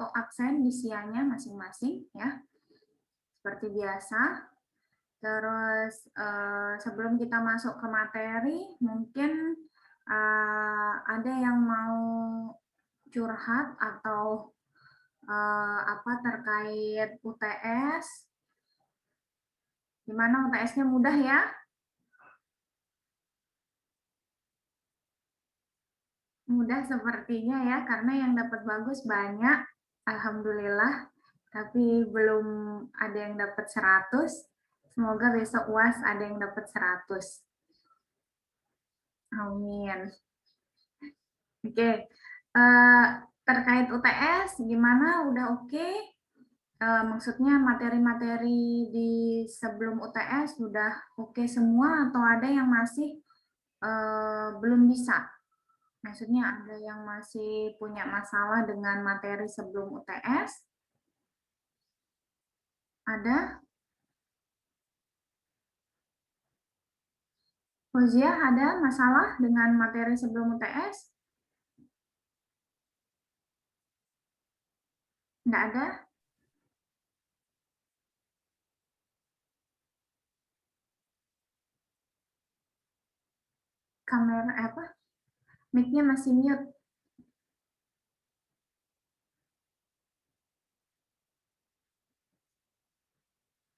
atau absen di sianya masing-masing ya. Seperti biasa. Terus sebelum kita masuk ke materi, mungkin ada yang mau curhat atau apa terkait UTS. Gimana UTS-nya mudah ya? Mudah sepertinya ya, karena yang dapat bagus banyak, alhamdulillah. Tapi belum ada yang dapat 100. Semoga besok UAS ada yang dapat 100. Amin. Oke. Terkait UTS, gimana? Udah oke? Maksudnya materi-materi di sebelum UTS sudah oke semua atau ada yang masih belum bisa? Maksudnya ada yang masih punya masalah dengan materi sebelum UTS? Ada? Fauzia, ada masalah dengan materi sebelum UTS? Nggak ada? Kamera apa? Mic-nya masih mute.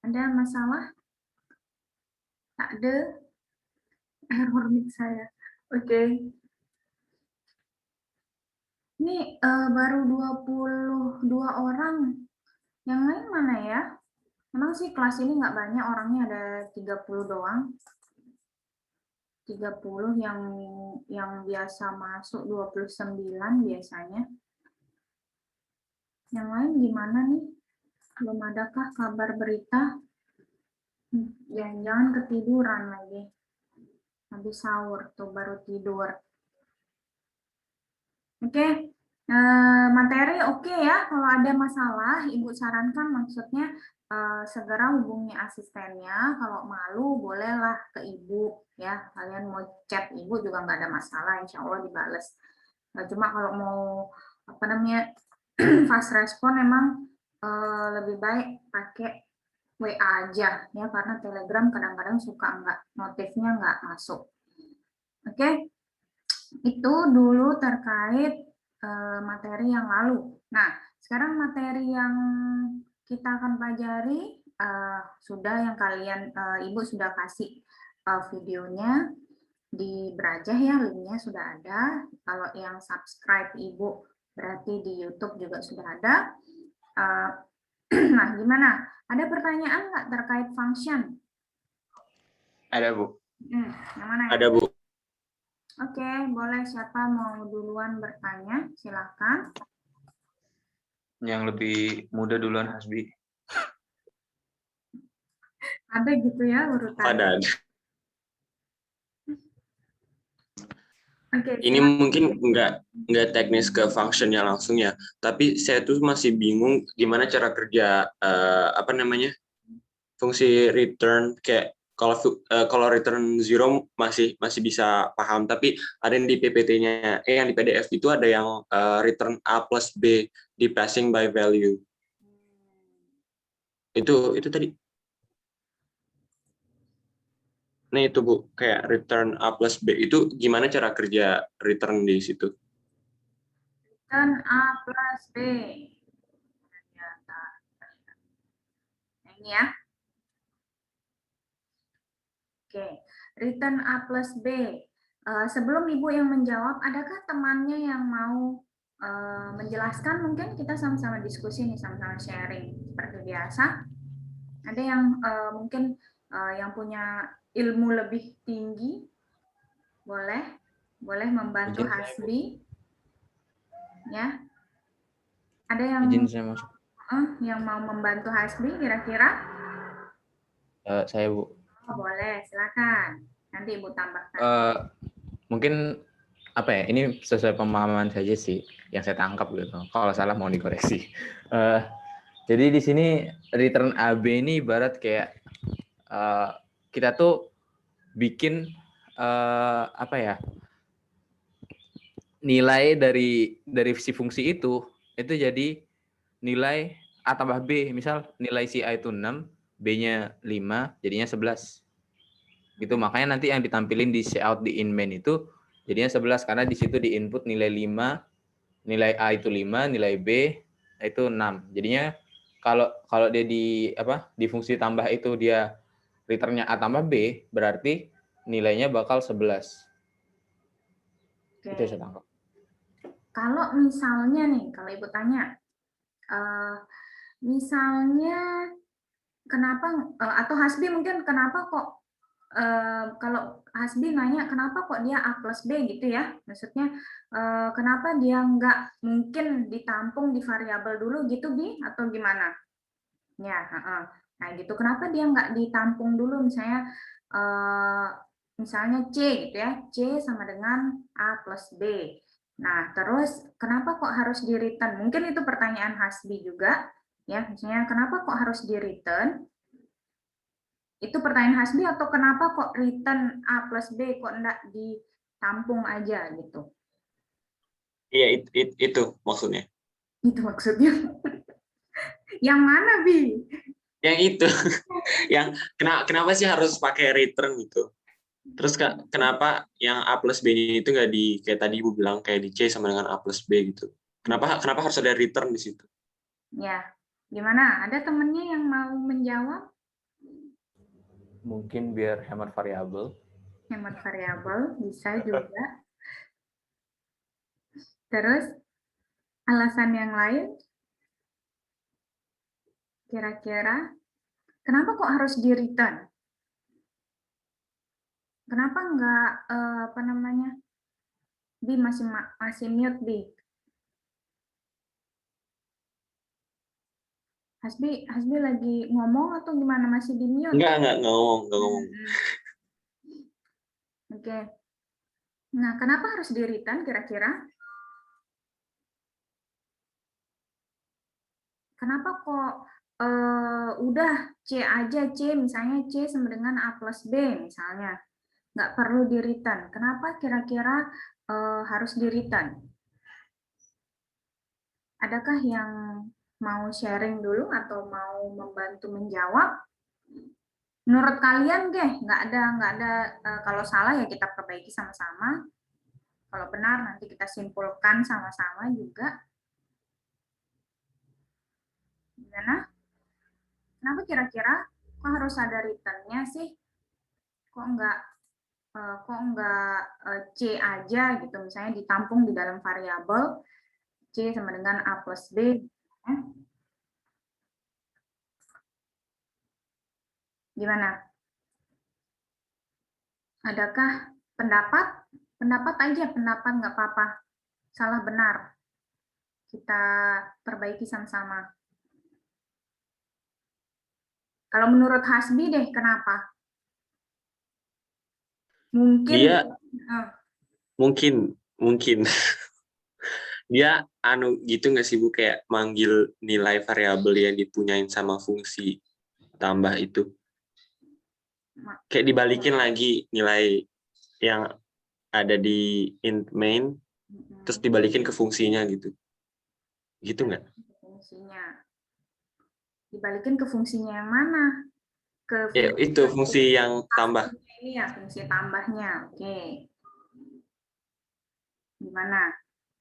Ada masalah? Tak ada? Error mic saya. Oke. Ini baru 22 orang. Yang lain mana ya? Memang sih kelas ini nggak banyak, orangnya ada 30 doang. 30 yang biasa masuk 29 biasanya. Yang lain gimana nih? Belum adakah kabar berita? Jangan-jangan ketiduran lagi. Habis sahur tuh baru tidur. Oke, materi oke ya. Kalau ada masalah, Ibu sarankan maksudnya segera hubungi asistennya. Kalau malu, bolehlah ke Ibu ya. Kalian mau chat Ibu juga nggak ada masalah, insya Allah dibales. Cuma kalau mau apa namanya fast respon emang lebih baik pakai WA aja ya, karena Telegram kadang-kadang suka notifnya nggak masuk. Oke, itu dulu terkait materi yang lalu. Nah, sekarang materi yang kita akan pelajari sudah yang kalian Ibu sudah kasih videonya di Brajah ya, linknya sudah ada. Kalau yang subscribe Ibu berarti di YouTube juga sudah ada. Nah, gimana? Ada pertanyaan nggak terkait function? Ada, Bu. Yang mana? Ada, Bu. Oke, boleh. Siapa mau duluan bertanya? Silakan. Yang lebih muda duluan, Hasbi. Ada gitu ya urutan. Ada. Oke, Ini mungkin nggak teknis ke functionnya langsung ya, tapi saya tuh masih bingung gimana cara kerja apa namanya fungsi return. Kayak kalau return zero masih bisa paham, tapi ada yang di PPT-nya, yang di PDF itu ada yang return A plus B di passing by value. Itu tadi. Nah itu Bu, kayak return A plus B itu gimana cara kerja return di situ? Return A plus B. Nah, ini ya. Oke, return A plus B. Sebelum Ibu yang menjawab, adakah temannya yang mau menjelaskan? Mungkin kita sama-sama diskusi nih, sama-sama sharing seperti biasa. Ada yang mungkin yang punya ilmu lebih tinggi, boleh membantu Hasbi, ya. Ada yang mau membantu Hasbi kira-kira? Saya, Bu. Oh, boleh, silakan. Nanti Ibu tambahkan. Mungkin apa ya? Ini sesuai pemahaman saja sih yang saya tangkap gitu. Kalau salah mau dikoreksi. Jadi di sini return AB ini ibarat kayak kita tuh bikin apa ya? Nilai dari si fungsi itu jadi nilai A tambah B. Misal nilai si A itu 6, B-nya 5, jadinya 11. Gitu, makanya nanti yang ditampilin di cout di in main itu jadinya 11 karena di situ di input nilai 5, nilai A itu 5, nilai B itu 6. Jadinya kalau dia di fungsi tambah itu dia returnnya A tambah B, berarti nilainya bakal 11. Oke. Itu yang saya tangkap. Kalau misalnya nih, kalau Ibu tanya, misalnya kenapa, atau Hasbi mungkin kenapa kok, kalau Hasbi nanya kenapa kok dia A plus B gitu ya, maksudnya kenapa dia nggak mungkin ditampung di variabel dulu gitu Bi, atau gimana? Ya, nah gitu, kenapa dia nggak ditampung dulu misalnya, misalnya C gitu ya, C sama dengan A plus B. Nah, terus kenapa kok harus di return? Mungkin itu pertanyaan Hasbi juga, ya, misalnya kenapa kok harus di return? Itu pertanyaan Hasbi atau kenapa kok return A plus B kok enggak ditampung aja gitu? Iya, itu maksudnya. Itu maksudnya. Yang mana, Bi? Yang itu. Yang kenapa sih harus pakai return gitu? Terus kenapa yang A plus B-nya itu nggak di kayak tadi Ibu bilang kayak di C sama dengan A plus B gitu? Kenapa harus ada return di situ? Ya, gimana? Ada temennya yang mau menjawab? Mungkin biar hemat variabel. Hemat variabel bisa juga. Terus alasan yang lain kira-kira kenapa kok harus di return? Kenapa enggak apa namanya? Bi masih mute Bi. Hasbi lagi ngomong atau gimana, masih di mute? Enggak ngomong. Oke. Nah, kenapa harus di return kira-kira? Kenapa kok udah C aja, C misalnya C sama dengan A plus B misalnya, nggak perlu di return. Kenapa kira-kira harus di return? Adakah yang mau sharing dulu atau mau membantu menjawab? Menurut kalian, nggak ada kalau salah ya kita perbaiki sama-sama. Kalau benar nanti kita simpulkan sama-sama juga. Gimana? Kenapa kira-kira kok harus ada return-nya sih? Kok nggak C aja gitu, misalnya ditampung di dalam variabel C sama dengan A plus B. Gimana? Adakah pendapat? Pendapat aja, pendapat nggak apa-apa. Salah benar. Kita perbaiki sama-sama. Kalau menurut Hasbi deh, kenapa? Mungkin. Dia mungkin dia gitu nggak sih Bu, kayak manggil nilai variabel yang dipunyain sama fungsi tambah itu, kayak dibalikin lagi nilai yang ada di int main terus dibalikin ke fungsinya gitu nggak? Fungsinya dibalikin ke fungsinya yang mana? Ke Ya itu fungsi yang tambah. Ini ya fungsi tambahnya. Oke. Gimana?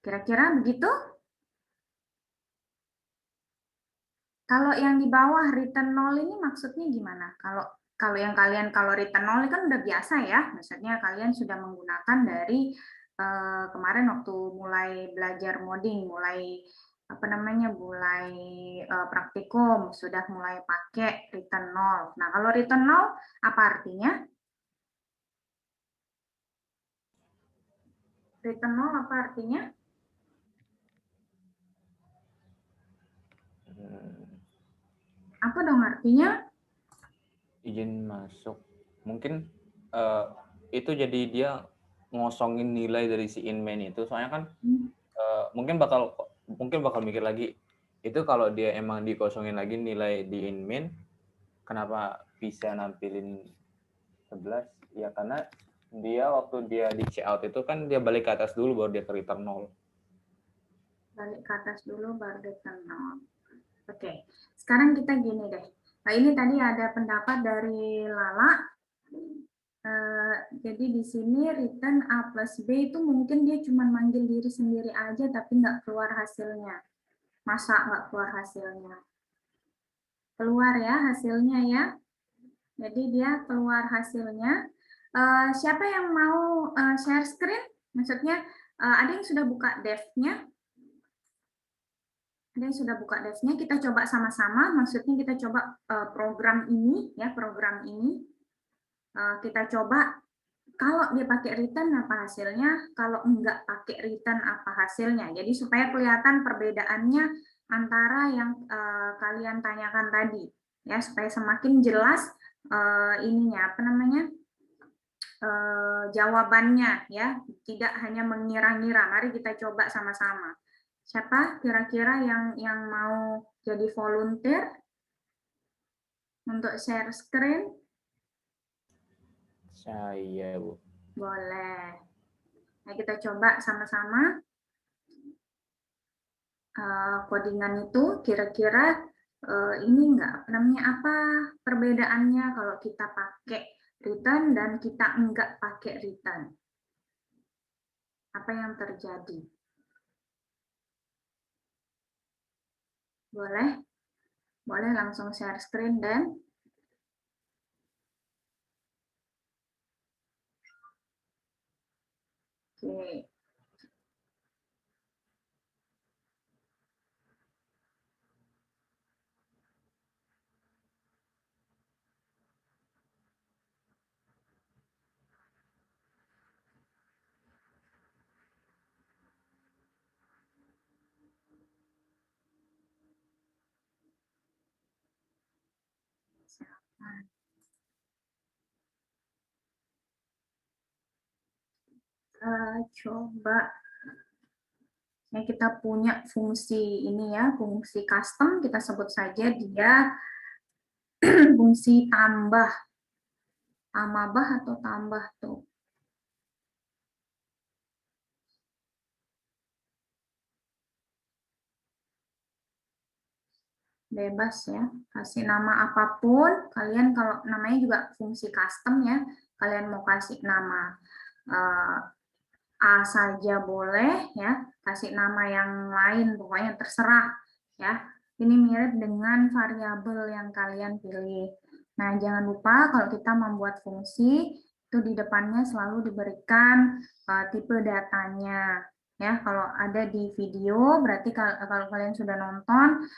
Kira-kira begitu? Kalau yang di bawah return 0 ini maksudnya gimana? Kalau yang kalian kalau return 0 kan udah biasa ya, maksudnya kalian sudah menggunakan dari kemarin waktu mulai belajar modding, mulai apa namanya, mulai praktikum sudah mulai pakai return 0. Nah, kalau return 0 apa artinya? Return 0 apa artinya? Apa dong artinya? Izin masuk. Mungkin itu jadi dia ngosongin nilai dari si in main itu. Soalnya kan mungkin bakal mikir lagi, itu kalau dia emang dikosongin lagi nilai di in main, kenapa bisa nampilin 11? Ya karena dia waktu dia di cout itu kan dia balik ke atas dulu baru dia ke return 0. Balik ke atas dulu baru return 0. Oke, sekarang kita gini deh. Nah, ini tadi ada pendapat dari Lala. Jadi di sini return A plus B itu mungkin dia cuma manggil diri sendiri aja tapi nggak keluar hasilnya. Masa nggak keluar hasilnya? Keluar ya hasilnya ya. Jadi dia keluar hasilnya. Siapa yang mau share screen? Maksudnya ada yang sudah buka dev-nya? Ada yang sudah buka dev-nya? Kita coba sama-sama. Maksudnya kita coba program ini ya, program ini. Kita coba kalau dia pakai return apa hasilnya, kalau enggak pakai return apa hasilnya. Jadi supaya kelihatan perbedaannya antara yang kalian tanyakan tadi, ya supaya semakin jelas ininya apa namanya jawabannya, ya tidak hanya mengira-ngira. Mari kita coba sama-sama. Siapa kira-kira yang mau jadi volunteer untuk share screen? Saya, Bu. Boleh. Nah, kita coba sama-sama. Codingan itu kira-kira ini enggak namanya apa perbedaannya kalau kita pakai return dan kita enggak pakai return. Apa yang terjadi? Boleh? Boleh langsung share screen dan oke. Coba ya kita punya fungsi ini ya, fungsi custom kita sebut saja dia fungsi tambah, tambah atau tambah tuh. Bebas ya, kasih nama apapun, kalian kalau namanya juga fungsi custom ya, kalian mau kasih nama A saja boleh ya, kasih nama yang lain pokoknya terserah ya. Ini mirip dengan variabel yang kalian pilih. Nah, jangan lupa kalau kita membuat fungsi itu di depannya selalu diberikan tipe datanya ya. Kalau ada di video berarti kalau kalian sudah nonton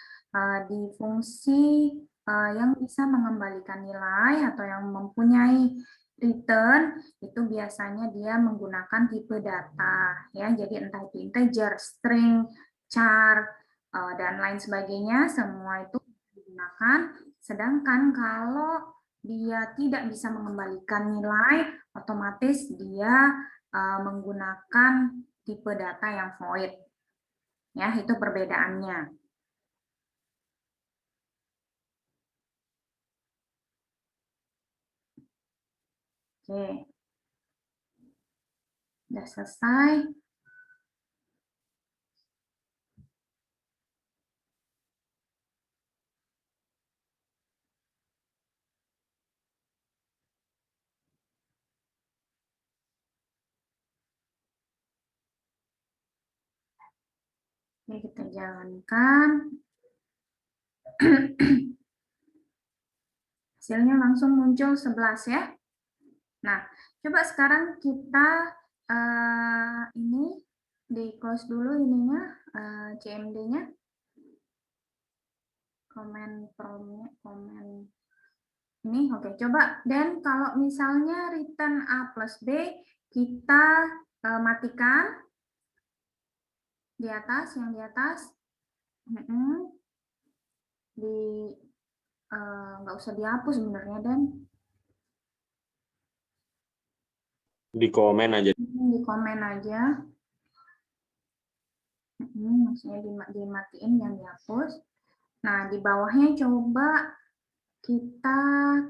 di fungsi yang bisa mengembalikan nilai atau yang mempunyai return itu biasanya dia menggunakan tipe data ya, jadi entah itu integer, string, char dan lain sebagainya semua itu digunakan. Sedangkan kalau dia tidak bisa mengembalikan nilai, otomatis dia menggunakan tipe data yang void ya, itu perbedaannya. Oke, sudah selesai. Oke, kita jalankan. Hasilnya langsung muncul 11 ya. Nah, coba sekarang kita ini di close dulu ininya CMD-nya. Komen promnya, komen ini oke. Coba dan kalau misalnya return A plus B kita matikan di atas, yang di atas di nggak usah dihapus sebenarnya dan Di komen aja. di komen aja. Maksudnya dimatiin, yang dihapus. Nah, di bawahnya coba kita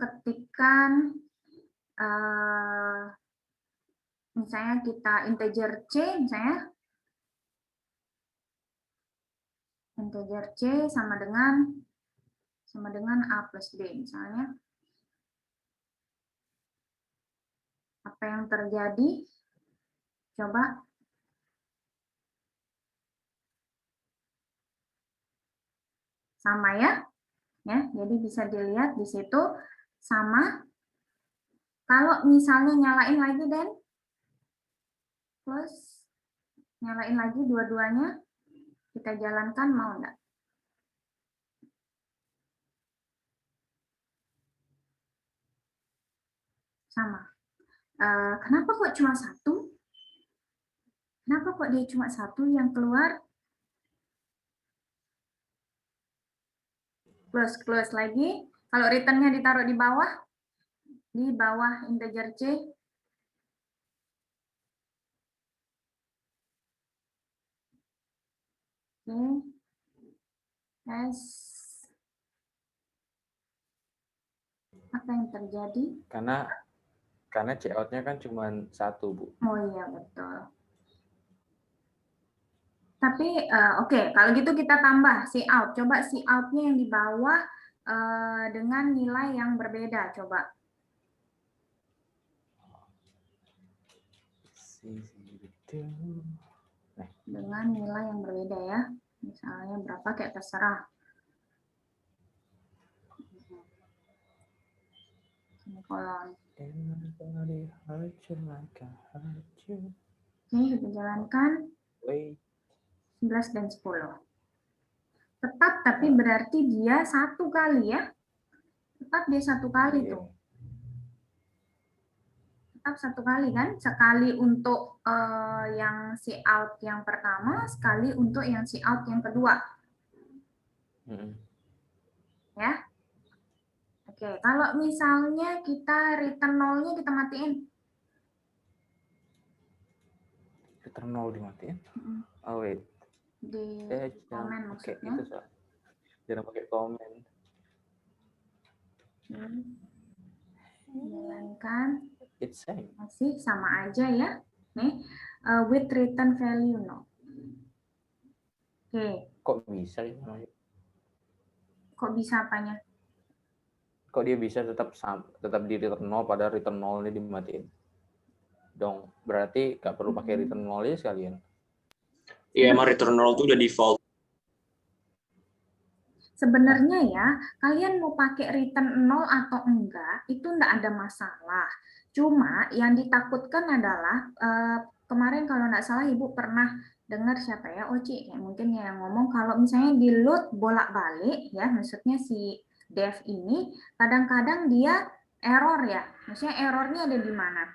ketikkan misalnya kita integer C misalnya. integer C sama dengan A plus B misalnya. Apa yang terjadi? Coba. Sama ya. Jadi bisa dilihat di situ sama. Kalau misalnya nyalain lagi Dan, plus nyalain lagi dua-duanya, kita jalankan mau enggak? Sama. Kenapa kok cuma satu? Kenapa kok dia cuma satu yang keluar? Close lagi. Kalau returnnya ditaruh di bawah integer C. Oke. S. Apa yang terjadi? Karena cout-nya kan cuma 1, Bu. Oh iya, betul. Tapi oke, kalau gitu kita tambah cout. Coba out-nya yang di bawah dengan nilai yang berbeda. Coba. Dengan nilai yang berbeda ya. Misalnya berapa kayak terserah. Semikolon. Oke, kita jalankan. 11 dan 10. Tetap, tapi berarti dia satu kali ya. Tetap dia satu kali tuh. Tetap satu kali kan. Sekali untuk yang out yang pertama, sekali untuk yang out yang kedua. Ya. Oke, kalau misalnya kita return 0-nya kita matiin. Return 0 dimatiin? Oh wait. Di komen maksudnya. Itu, jangan pakai komen. Jalankan. It's same. Masih sama aja ya. Nih, with return value no. Oke. Kok bisa ya? Kok bisa apanya? Kok dia bisa tetap di return 0 pada return 0-nya dimatiin? Dong, berarti nggak perlu pakai return 0 aja sekalian. Iya, emang return 0 itu udah default. Sebenarnya ya, kalian mau pakai return 0 atau enggak, itu enggak ada masalah. Cuma yang ditakutkan adalah, kemarin kalau enggak salah Ibu pernah dengar siapa ya, Oci, kayak mungkin yang ngomong kalau misalnya di load bolak-balik, ya maksudnya si dev ini, kadang-kadang dia error ya. Maksudnya errornya ada di mana?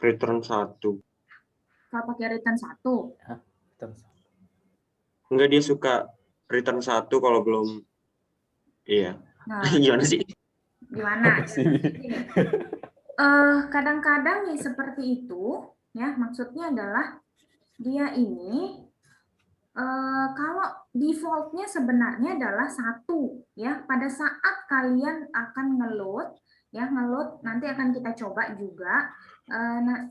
Return 1. Kalau pakai return 1. Enggak, dia suka return 1 kalau belum. Iya. Nah, Gimana sih? gimana? Kadang-kadang nih seperti itu, ya maksudnya adalah dia ini kalau defaultnya sebenarnya adalah 1, ya pada saat kalian akan ngeload, ya ngeload nanti akan kita coba juga. Nah,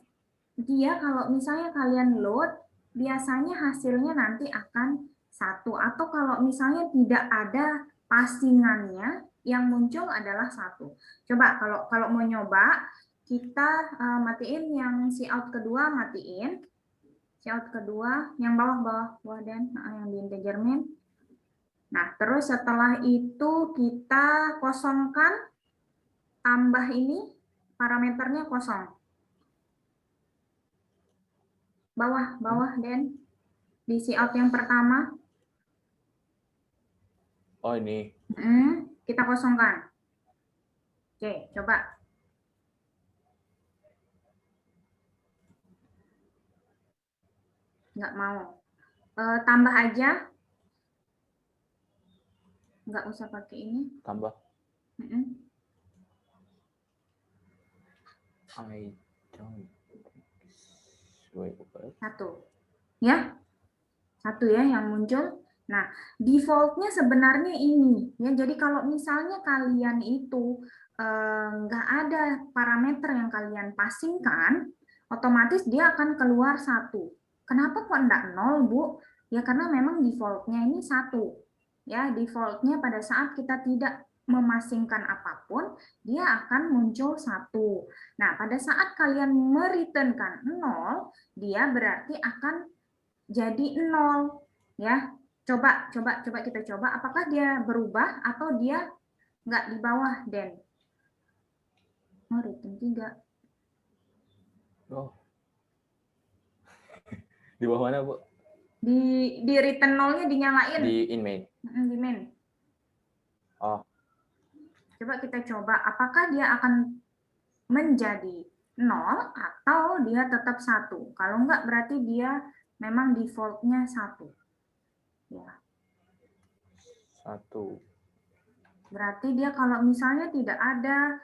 dia kalau misalnya kalian load, biasanya hasilnya nanti akan 1, atau kalau misalnya tidak ada passingannya, yang muncul adalah 1. Coba kalau mau nyoba, kita matiin yang out kedua, matiin. Out kedua, yang bawah dan yang di integer main. Nah, terus setelah itu kita kosongkan, tambah ini, parameternya kosong. Bawah Dan di out yang pertama. Oh ini. Kita kosongkan. Oke, coba. Nggak mau. Tambah aja. Nggak usah pakai ini. Tambah. Satu. Ya. Satu ya yang muncul. Nah, defaultnya sebenarnya ini. Ya, jadi kalau misalnya kalian itu nggak ada parameter yang kalian passingkan, otomatis dia akan keluar 1. Kenapa kok enggak 0, Bu? Ya karena memang default-nya ini 1. Ya, default-nya pada saat kita tidak memasingkan apapun, dia akan muncul 1. Nah, pada saat kalian mereturnkan 0, dia berarti akan jadi 0. Ya, coba kita coba apakah dia berubah atau dia nggak di bawah Den. Oh, return 3. Oh. Di bawah mana, Bu? Di return 0-nya dinyalain. Di in main. Di main. Oh. Coba kita coba apakah dia akan menjadi 0 atau dia tetap 1. Kalau enggak berarti dia memang default-nya 1. Ya. 1. Berarti dia kalau misalnya tidak ada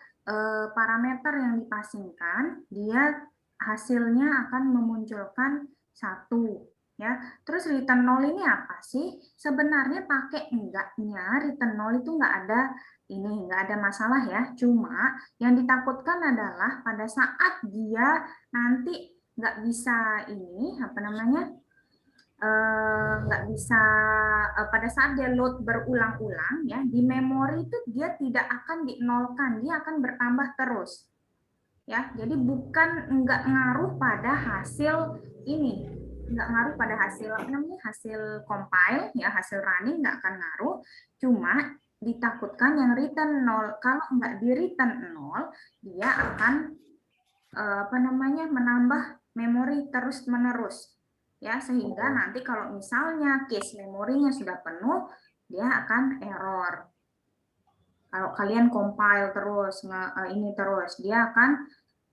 parameter yang dipasingkan, dia hasilnya akan memunculkan 1. Ya, terus return 0 ini apa sih? Sebenarnya pakai enggaknya return 0 itu enggak ada masalah ya. Cuma yang ditakutkan adalah pada saat dia nanti nggak bisa nggak bisa pada saat dia load berulang-ulang ya di memori itu dia tidak akan dinolkan, dia akan bertambah terus ya. Jadi bukan nggak ngaruh pada hasil ini, nggak ngaruh pada hasil hasil compile ya, hasil running nggak akan ngaruh. Cuma ditakutkan yang return 0, kalau nggak di return 0 dia akan menambah memori terus menerus ya, sehingga nanti kalau misalnya cache memorinya sudah penuh dia akan error. Kalau kalian compile terus ini terus dia akan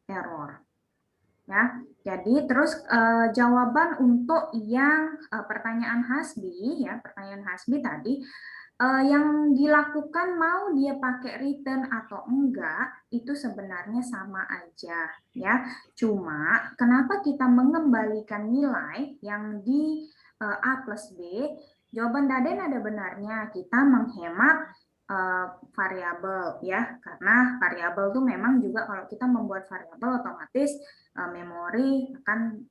error ya. Jadi terus jawaban untuk yang pertanyaan Hasbi tadi, yang dilakukan mau dia pakai return atau enggak itu sebenarnya sama aja ya. Cuma kenapa kita mengembalikan nilai yang di A plus B? Jawaban Daden ada benarnya, kita menghemat variabel ya, karena variabel itu memang juga kalau kita membuat variabel otomatis memori akan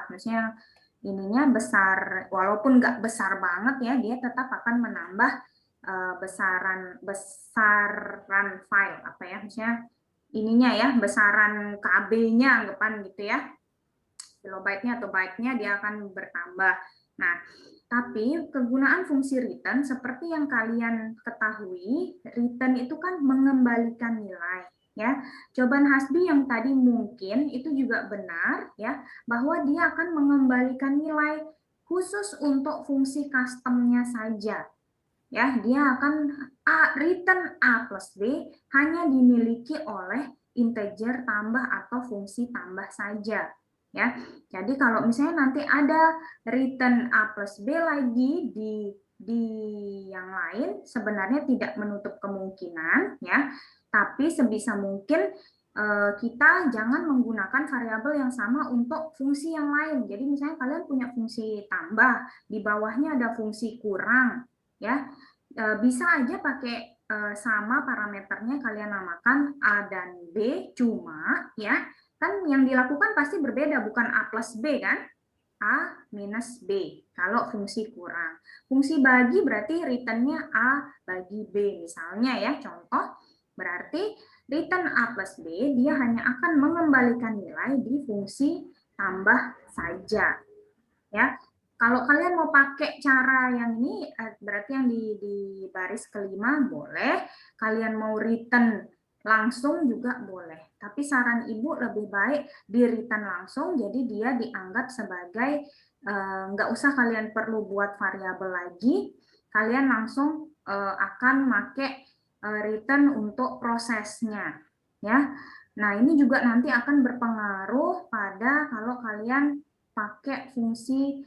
maksudnya ininya besar, walaupun nggak besar banget ya, dia tetap akan menambah besaran file maksudnya ininya ya, besaran KB-nya anggapan gitu ya, kilobyte-nya atau byte-nya dia akan bertambah. Nah, tapi kegunaan fungsi return seperti yang kalian ketahui, return itu kan mengembalikan nilai ya. Jawaban Hasbi yang tadi mungkin itu juga benar ya, bahwa dia akan mengembalikan nilai khusus untuk fungsi custom-nya saja. Ya, dia akan return A plus B hanya dimiliki oleh integer tambah atau fungsi tambah saja. Ya, jadi kalau misalnya nanti ada return A plus B lagi di yang lain, sebenarnya tidak menutup kemungkinan ya, tapi sebisa mungkin kita jangan menggunakan variabel yang sama untuk fungsi yang lain. Jadi misalnya kalian punya fungsi tambah, di bawahnya ada fungsi kurang, ya bisa aja pakai sama parameternya kalian namakan A dan B, cuma ya kan yang dilakukan pasti berbeda, bukan A plus B kan, A minus B kalau fungsi kurang. Fungsi bagi berarti return-nya A bagi B misalnya ya, contoh berarti return A plus B dia hanya akan mengembalikan nilai di fungsi tambah saja ya. Kalau kalian mau pakai cara yang ini berarti yang di baris kelima boleh, kalian mau return langsung juga boleh. Tapi saran Ibu lebih baik di return langsung, jadi dia dianggap sebagai nggak usah kalian perlu buat variabel lagi, kalian langsung akan pakai return untuk prosesnya ya. Nah, ini juga nanti akan berpengaruh pada kalau kalian pakai fungsi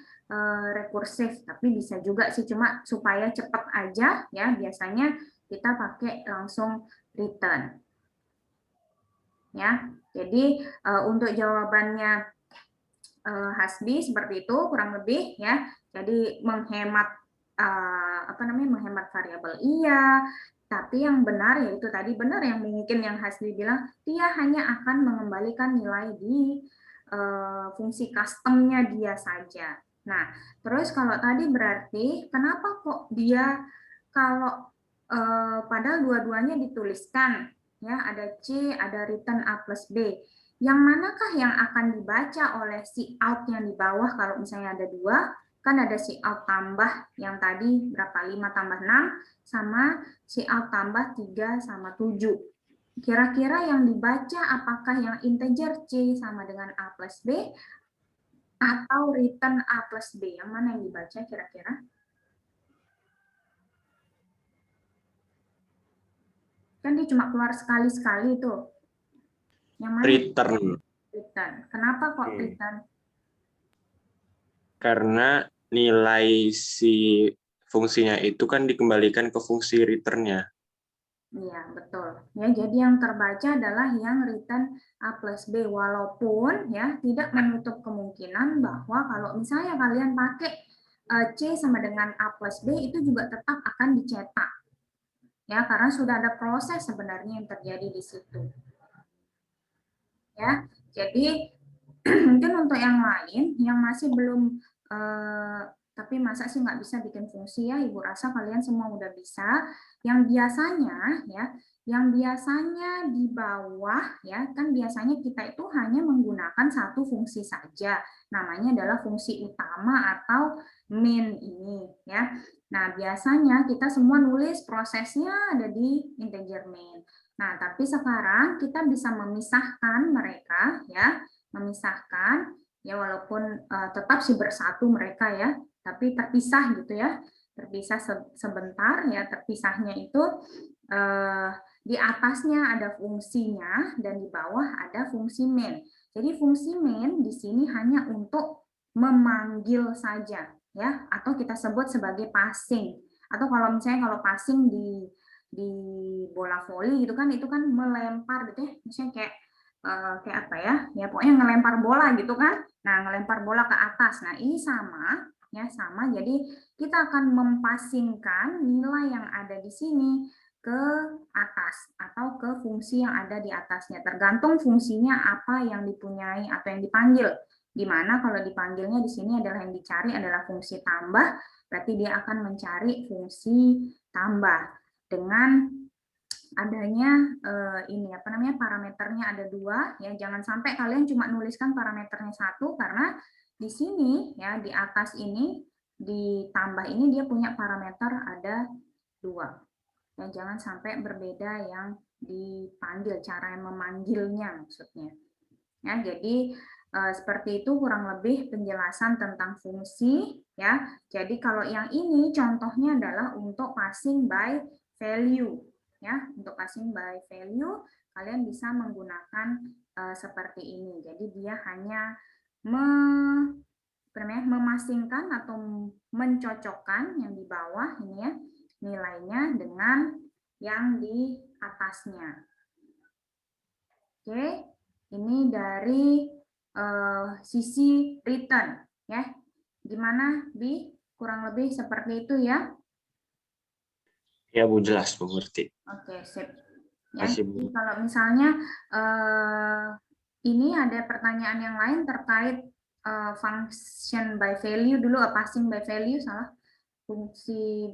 rekursif, tapi bisa juga sih, cuma supaya cepat aja ya, biasanya kita pakai langsung return ya. Jadi untuk jawabannya Hasbi seperti itu kurang lebih ya. Jadi menghemat menghemat variabel iya, tapi yang benar yaitu tadi benar yang mungkin yang Hasbi bilang, dia hanya akan mengembalikan nilai di fungsi custom-nya dia saja Nah, terus kalau tadi berarti kenapa kok dia kalau padahal dua-duanya dituliskan ya, ada C, ada return A plus B. Yang manakah yang akan dibaca oleh si out yang di bawah kalau misalnya ada dua? Kan ada si out tambah yang tadi berapa? 5 tambah 6 sama si out tambah 3 sama 7. Kira-kira yang dibaca apakah yang integer C sama dengan A plus B atau return A plus B? Yang mana yang dibaca kira-kira? Kan dia cuma keluar sekali-sekali tuh. Yang mana yang Return, return? Kenapa kok Oke. return? karena nilai si fungsinya itu kan dikembalikan ke fungsi return-nya. Iya, betul. Ya, jadi yang terbaca adalah yang return A plus B. Walaupun ya tidak menutup kemungkinan bahwa kalau misalnya kalian pakai C sama dengan A plus B itu juga tetap akan dicetak. Ya, karena sudah ada proses sebenarnya yang terjadi di situ. Ya, jadi mungkin untuk yang lain yang masih belum tapi masa sih nggak bisa bikin fungsi ya, Ibu rasa kalian semua udah bisa. Yang biasanya ya, yang biasanya di bawah ya, kan biasanya kita itu hanya menggunakan satu fungsi saja. Namanya adalah fungsi utama atau main ini ya. Nah, biasanya kita semua nulis prosesnya ada di integer main. Nah, tapi sekarang kita bisa memisahkan mereka ya, memisahkan ya walaupun tetap sih bersatu mereka ya, tapi terpisah gitu ya, terpisah sebentar ya. Terpisahnya itu di atasnya ada fungsinya dan di bawah ada fungsi main. Jadi fungsi main di sini hanya untuk memanggil saja ya, atau kita sebut sebagai passing. Atau kalau misalnya kalau passing di bola voli gitu kan, itu kan melempar gitu ya, misalnya kayak apa ya, ya pokoknya ngelempar bola gitu kan. Nah, ngelempar bola ke atas. Nah, ini sama ya, sama. Jadi kita akan mempasingkan nilai yang ada di sini ke atas atau ke fungsi yang ada di atasnya. Tergantung fungsinya apa yang dipunyai atau yang dipanggil. Di mana kalau dipanggilnya di sini adalah yang dicari adalah fungsi tambah, berarti dia akan mencari fungsi tambah dengan adanya ini apa namanya, parameternya ada dua ya. Jangan sampai kalian cuma nuliskan parameternya satu, karena di sini ya di atas ini ditambah ini dia punya parameter ada dua. Dan jangan sampai berbeda yang dipanggil, cara yang memanggilnya maksudnya. Ya, jadi seperti itu kurang lebih penjelasan tentang fungsi ya. Jadi kalau yang ini contohnya adalah untuk passing by value ya. Untuk passing by value kalian bisa menggunakan seperti ini. Jadi dia hanya memasingkan atau mencocokkan yang di bawah ini ya, nilainya dengan yang di atasnya. Oke, ini dari sisi return ya. Gimana, Bi? Kurang lebih seperti itu ya. Ya Bu, jelas Bu, ngerti. Oke, sip. Ya, Masih jadi Bu. kalau misalnya ini ada pertanyaan yang lain terkait function by value dulu, passing by value salah. Fungsi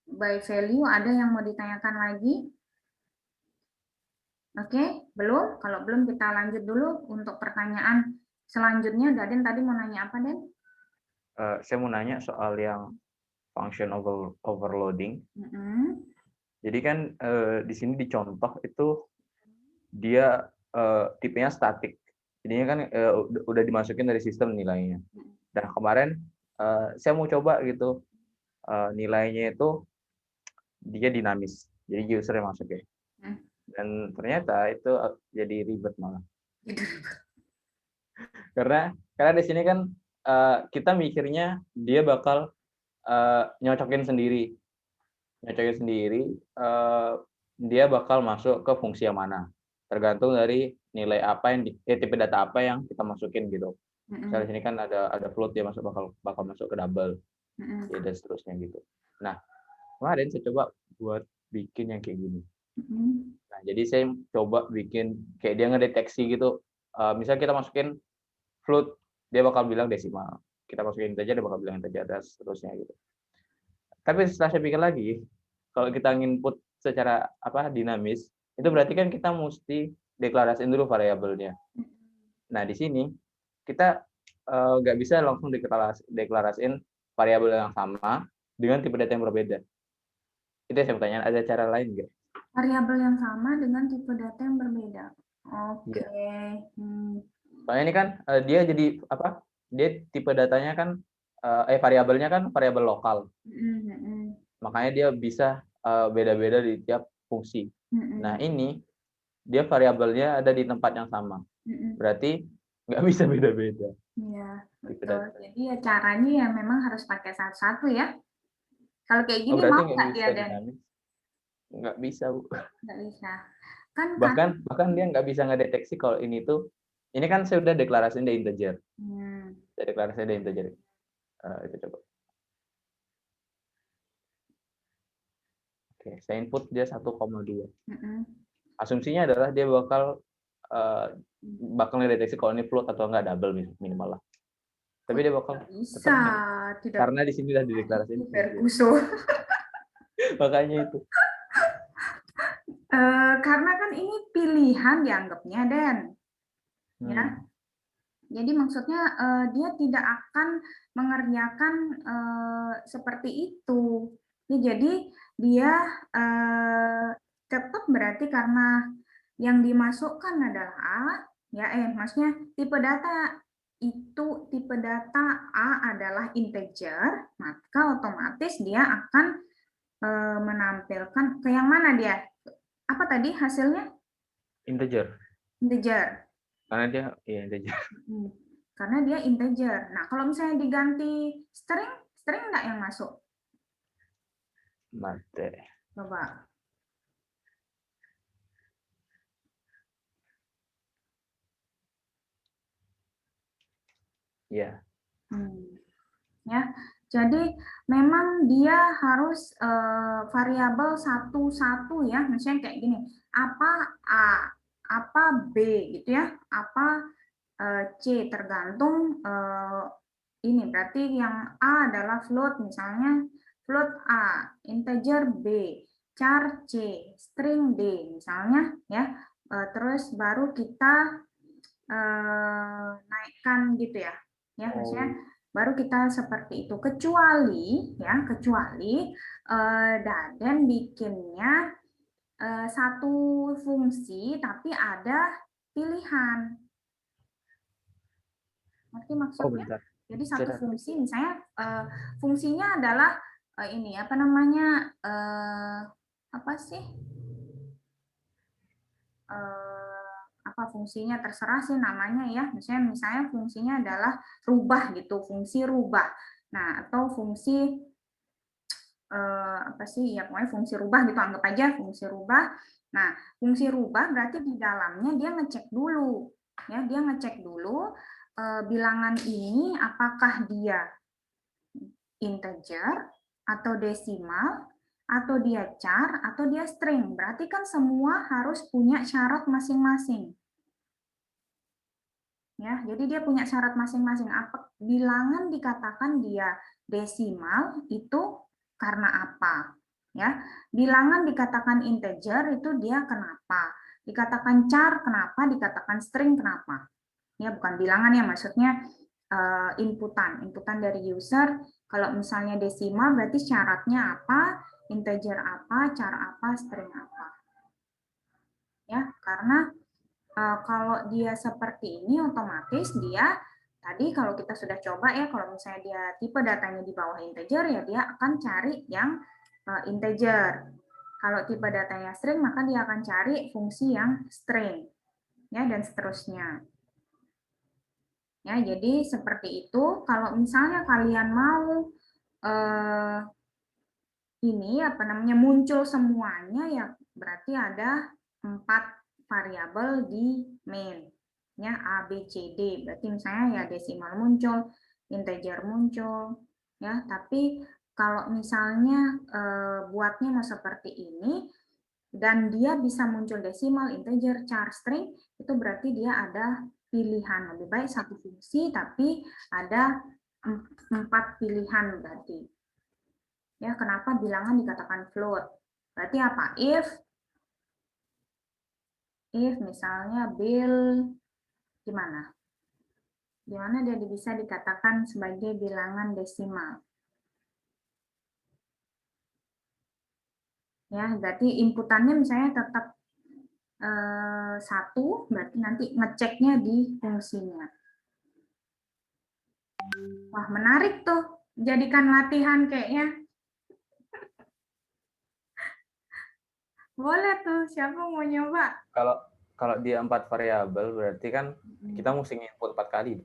by value ada yang mau ditanyakan lagi? Oke, belum? Kalau belum kita lanjut dulu untuk pertanyaan selanjutnya. Daden tadi mau nanya apa, Den? Saya mau nanya soal yang function overloading. Jadi kan di sini dicontoh itu dia tipenya statik. Jadinya kan udah dimasukin dari sistem nilainya. Nah, kemarin saya mau coba gitu nilainya itu dia dinamis. Jadi user yang masuk ya. Dan ternyata itu jadi ribet malah. Karena di sini kan kita mikirnya dia bakal nyocokin sendiri. Dia bakal masuk ke fungsi yang mana. Tergantung dari nilai apa yang tipe data apa yang kita masukin gitu. Misalnya di sini kan ada float, dia bakal masuk ke double. Ya, dan seterusnya gitu. Nah, kemarin saya coba buat bikin yang kayak gini. Nah, jadi saya coba bikin kayak dia ngedeteksi gitu. Misalnya kita masukin float, dia bakal bilang desimal. kita masukin integer dia bakal bilang integer dan seterusnya gitu. Tapi setelah saya pikir lagi, kalau kita input secara dinamis, itu berarti kan kita mesti deklarasiin dulu variabelnya. Nah, di sini kita nggak bisa langsung deklarasiin variabel yang sama dengan tipe data yang berbeda. Itu yang saya mau tanya, ada cara lain nggak? Variabel yang sama dengan tipe data yang berbeda. Oke. Soalnya ini kan dia jadi dia tipe datanya kan variabelnya kan variabel lokal. Makanya dia bisa beda-beda di tiap fungsi. Nah, ini dia variabelnya ada di tempat yang sama. Berarti nggak bisa beda-beda. Iya, Tipe betul. data. Jadi ya caranya ya memang harus pakai satu-satu ya. Kalau kayak gini berarti mau nggak nggak bisa dia, Dan? dinamis? Nggak bisa, Bu. Nggak bisa. Kan Bahkan dia nggak bisa ngedeteksi kalau ini kan saya udah deklarasiin dia integer. Saya deklarasiin dia integer. Itu coba. Oke, saya input dia 1,2. Asumsinya adalah dia bakal ngedeteksi kalau ini float atau enggak double minimal lah. Tapi dia bakal bisa, tidak karena di sini udah dideklarasiin. Ferguson. Makanya itu. Karena kan ini pilihan dianggapnya, Dan. Ya. Jadi maksudnya dia tidak akan mengerjakan seperti itu. Ya, jadi dia tetap berarti karena yang dimasukkan adalah A, ya maksudnya tipe data A adalah integer, maka otomatis dia akan menampilkan ke yang mana dia? Apa tadi hasilnya? Integer. Integer. Karena dia integer. Karena dia integer. Nah, kalau misalnya diganti string enggak yang masuk? Mate. Coba. Ya. Ya. Jadi memang dia harus variabel satu-satu ya. Misalnya kayak gini, apa A, apa B gitu ya, apa C, tergantung ini berarti yang A adalah float, misalnya float A, integer B, char C, string D misalnya ya. Terus baru kita naikkan gitu ya. Ya, maksudnya baru kita seperti itu, kecuali Daden bikinnya satu fungsi tapi ada pilihan. Ngerti maksudnya? Jadi satu fungsi misalnya fungsinya adalah ini apa namanya apa sih apa fungsinya terserah sih namanya ya. Misalnya fungsinya adalah rubah gitu, fungsi rubah. Nah, atau fungsi apa sih ya, pokoknya fungsi rubah gitu, anggap aja fungsi rubah. Nah, fungsi rubah berarti di dalamnya dia ngecek dulu ya, dia ngecek dulu bilangan ini apakah dia integer atau desimal atau dia char atau dia string. Berarti kan semua harus punya syarat masing-masing. Ya, jadi dia punya syarat masing-masing. Apa bilangan dikatakan dia desimal itu karena apa? Ya, bilangan dikatakan integer itu dia kenapa? Dikatakan char kenapa? Dikatakan string kenapa? Ya, bukan bilangan ya, maksudnya inputan dari user. Kalau misalnya desimal berarti syaratnya apa? Integer apa? Char apa? String apa? Ya, karena kalau dia seperti ini otomatis dia tadi kalau kita sudah coba ya, kalau misalnya dia tipe datanya di bawah integer ya dia akan cari yang integer. Kalau tipe datanya string maka dia akan cari fungsi yang string. Ya, dan seterusnya. Ya, jadi seperti itu. Kalau misalnya kalian mau ini apa namanya muncul semuanya ya berarti ada 4 variabel di main ya, A, B, C, D. Berarti misalnya ya desimal muncul, integer muncul ya. Tapi kalau misalnya buatnya mau seperti ini dan dia bisa muncul desimal, integer, char, string, itu berarti dia ada pilihan. Lebih baik satu fungsi tapi ada 4 pilihan berarti. Ya, kenapa bilangan dikatakan float? Berarti apa? If misalnya bill gimana? Gimana dia bisa dikatakan sebagai bilangan desimal? Ya, berarti inputannya misalnya tetap 1, berarti nanti ngeceknya di fungsinya. Wah, menarik tuh. Jadikan latihan kayaknya. Boleh tuh, siapa mau nyoba? Kalau dia 4 variabel berarti kan kita mesti input 4 kali.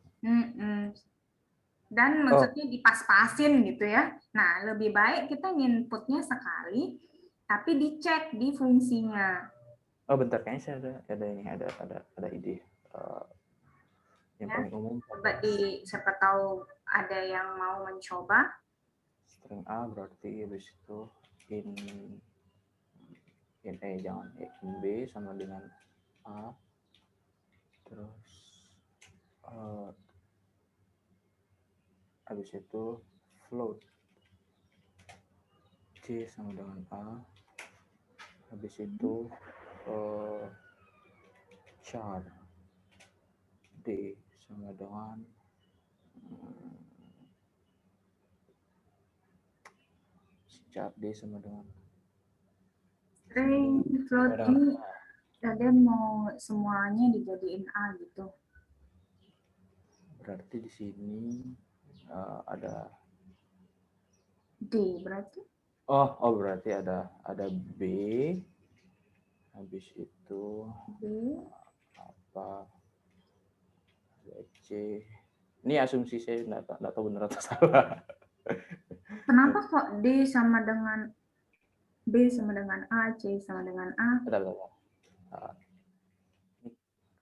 Dan maksudnya dipas-pasin gitu ya. Nah, lebih baik kita inputnya sekali, tapi dicek di fungsinya. Oh, bentar, kayaknya saya ada ide. Yang Ya, paling umum coba siapa tahu ada yang mau mencoba. string A berarti habis itu jangan in B sama dengan A, terus habis itu float C sama dengan A, habis itu char D sama dengan char D sama dengan String float ini kalian mau semuanya dijadiin A gitu. berarti di sini ada D berarti? Berarti ada B, habis itu B. apa, ada C. Ini asumsi saya nggak tahu benar atau salah. Kenapa kok D sama dengan B sama dengan A, C sama dengan A?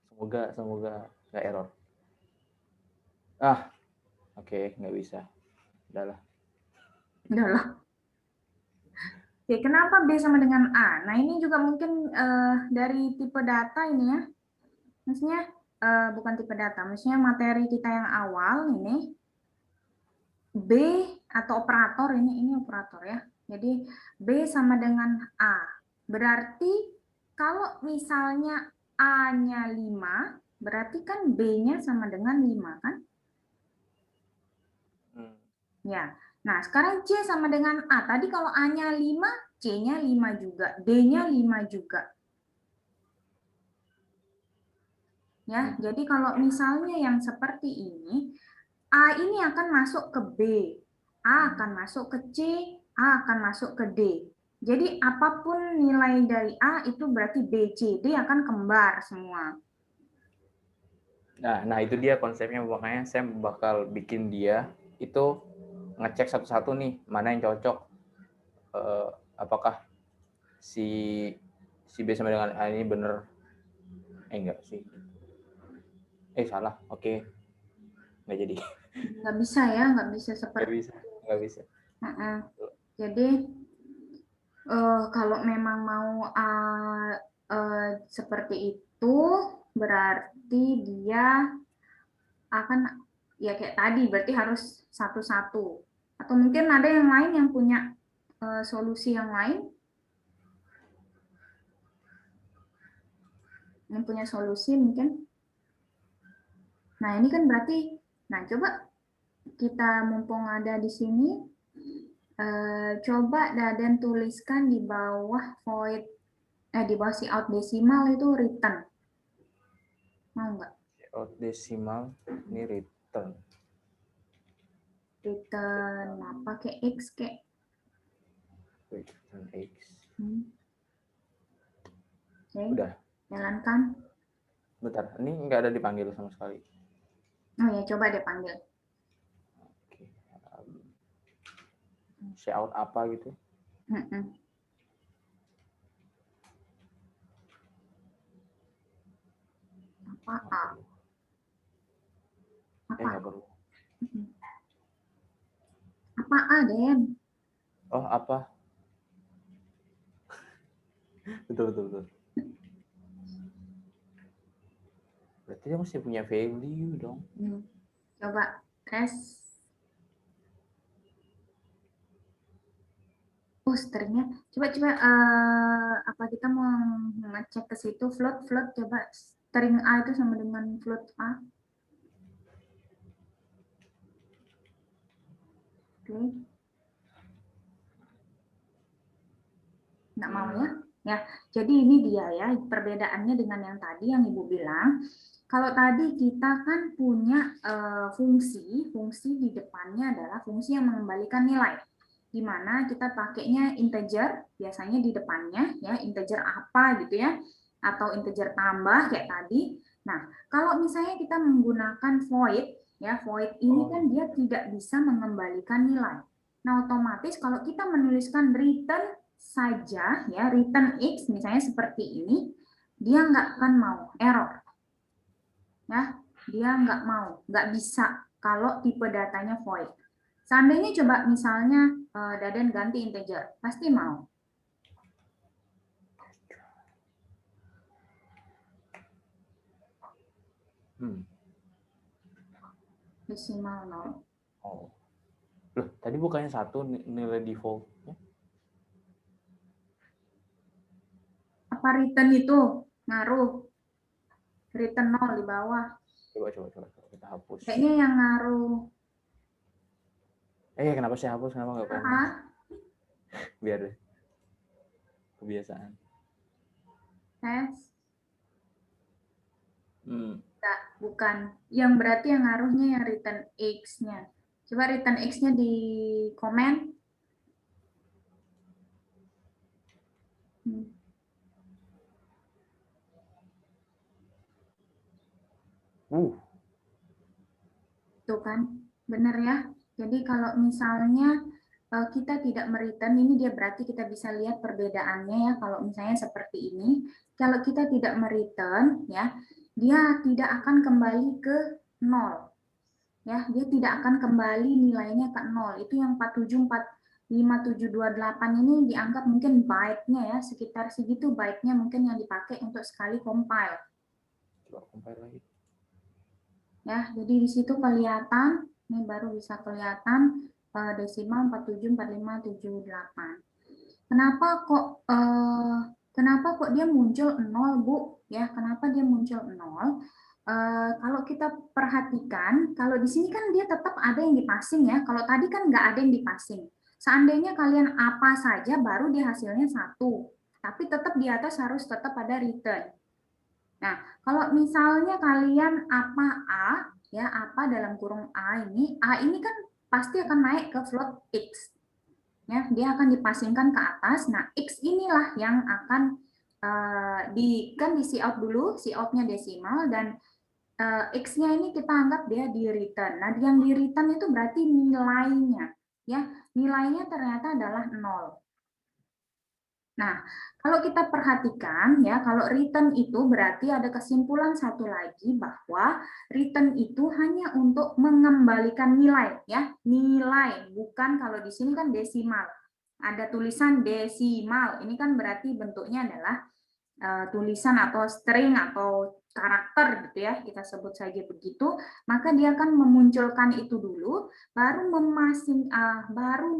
Semoga nggak error. Oke, nggak bisa. Udahlah. Oke, kenapa B sama dengan A? Nah, ini juga mungkin dari tipe data ini ya. Maksudnya bukan tipe data, maksudnya materi kita yang awal ini B atau operator ini operator ya. Jadi B sama dengan A. Berarti kalau misalnya A-nya 5, berarti kan B-nya sama dengan 5 kan? Ya. Nah, sekarang C sama dengan A. Tadi kalau A-nya 5, C-nya 5 juga, D-nya 5 juga. Ya, jadi kalau misalnya yang seperti ini, A ini akan masuk ke B, A akan masuk ke C, A akan masuk ke D. Jadi apapun nilai dari A itu berarti B, C, D akan kembar semua. Nah itu dia konsepnya, makanya saya bakal bikin dia itu ngecek satu-satu nih mana yang cocok, apakah si B sama dengan A ini bener, enggak sih, salah, oke. Nggak jadi. Nggak bisa ya, nggak bisa seperti nggak bisa. Jadi kalau memang mau seperti itu, berarti dia akan ya kayak tadi, berarti harus satu-satu. Atau mungkin ada yang lain yang punya solusi yang lain? Yang punya solusi mungkin? Nah, ini kan berarti, nah coba kita mumpung ada di sini, coba Daden tuliskan di bawah void, di bawah si out desimal itu return. Mau nggak? Out desimal ini return. Return apa kayak X kayak? Return X. Oke, udah. Jalankan. Bentar, ini nggak ada dipanggil sama sekali. Oh ya, coba deh panggil. Oke. Shout apa gitu? Apa A? Apa? Nggak perlu. Apa A, Den? Oh, apa? betul. Berarti dia mesti punya value dong. Coba tes. Oh, stringnya. Coba apa kita mau ngecek ke situ float coba string A itu sama dengan float A. Oke. Nggak mau ya? Ya, jadi ini dia ya perbedaannya dengan yang tadi yang Ibu bilang. Kalau tadi kita kan punya fungsi di depannya adalah fungsi yang mengembalikan nilai. Di mana kita pakainya integer, biasanya di depannya ya, integer apa gitu ya, atau integer tambah kayak tadi. Nah, kalau misalnya kita menggunakan void, ya void ini kan dia tidak bisa mengembalikan nilai. Nah, otomatis kalau kita menuliskan return saja, ya return X misalnya seperti ini, dia nggak akan mau, error. Ya, dia nggak bisa kalau tipe datanya void. Seandainya coba misalnya Daden ganti integer, pasti mau. Desimal 0. Oh. Loh, tadi bukannya 1 nilai defaultnya? Apa return itu ngaruh? Return 0 di bawah. Coba kita hapus. Kayaknya yang ngaruh. Kenapa saya hapus? Kenapa nggak apa? Biar deh. Kebiasaan. Tes. Enggak, bukan. Yang berarti yang ngaruhnya yang return X-nya. Coba return X-nya di komen. Tuh kan, benar ya. Jadi kalau misalnya kita tidak mereturn, ini dia berarti kita bisa lihat perbedaannya ya. Kalau misalnya seperti ini, kalau kita tidak mereturn ya, dia tidak akan kembali ke 0. Ya, dia tidak akan kembali nilainya ke 0. Itu yang 4745728 ini dianggap mungkin byte-nya ya, sekitar segitu byte-nya mungkin yang dipakai untuk sekali compile. Coba compile lagi. Ya, jadi di situ kelihatan, ini baru bisa kelihatan desimal 474578. Kenapa kok dia muncul 0, Bu? Ya, kenapa dia muncul 0? Kalau kita perhatikan, kalau di sini kan dia tetap ada yang dipasing ya. Kalau tadi kan nggak ada yang dipasing. Seandainya kalian apa saja baru dia hasilnya 1. Tapi tetap di atas harus tetap ada return. Nah, kalau misalnya kalian apa A, ya apa dalam kurung A ini kan pasti akan naik ke float X. Ya, dia akan dipasingkan ke atas. Nah, X inilah yang akan di cout dulu, cout-nya desimal, dan X-nya ini kita anggap dia di return. Nah, yang di return itu berarti nilainya. Ya, nilainya ternyata adalah 0. Nah, kalau kita perhatikan ya, kalau return itu berarti ada kesimpulan satu lagi bahwa return itu hanya untuk mengembalikan nilai ya, nilai, bukan kalau di sini kan desimal. Ada tulisan desimal. Ini kan berarti bentuknya adalah tulisan atau string atau karakter gitu ya, kita sebut saja begitu, maka dia akan memunculkan itu dulu, baru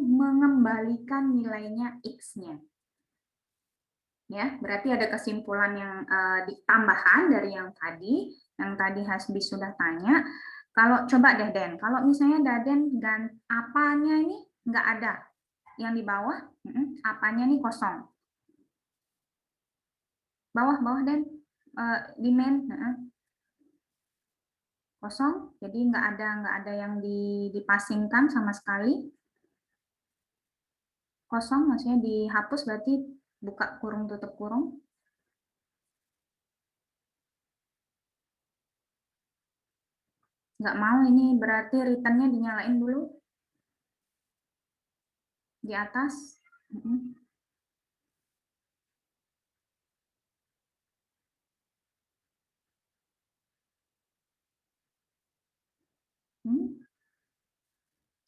mengembalikan nilainya X-nya. Ya, berarti ada kesimpulan yang tambahan dari yang tadi Hasbi sudah tanya. Kalau coba deh Den, kalau misalnya Daden dan apanya ini nggak ada, yang di bawah, apanya nih kosong. Bawah Den, di main, kosong, jadi nggak ada yang dipasingkan sama sekali. Kosong, maksudnya dihapus berarti buka kurung tutup kurung. Nggak mau, ini berarti return-nya dinyalain dulu di atas.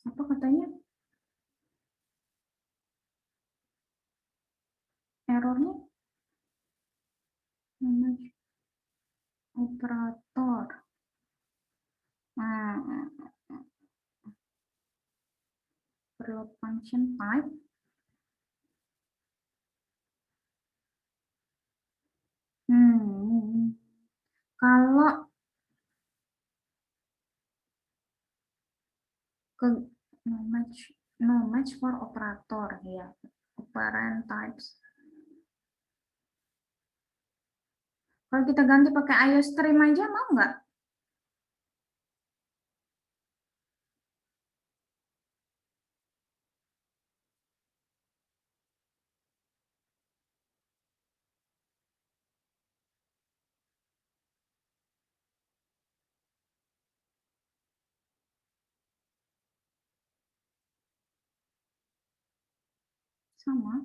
Apa katanya? Errornya? Manage operator. Perload function type. Kalau ke no match for operator ya, operand types. Kalau kita ganti pakai IOStream aja mau nggak? Sama.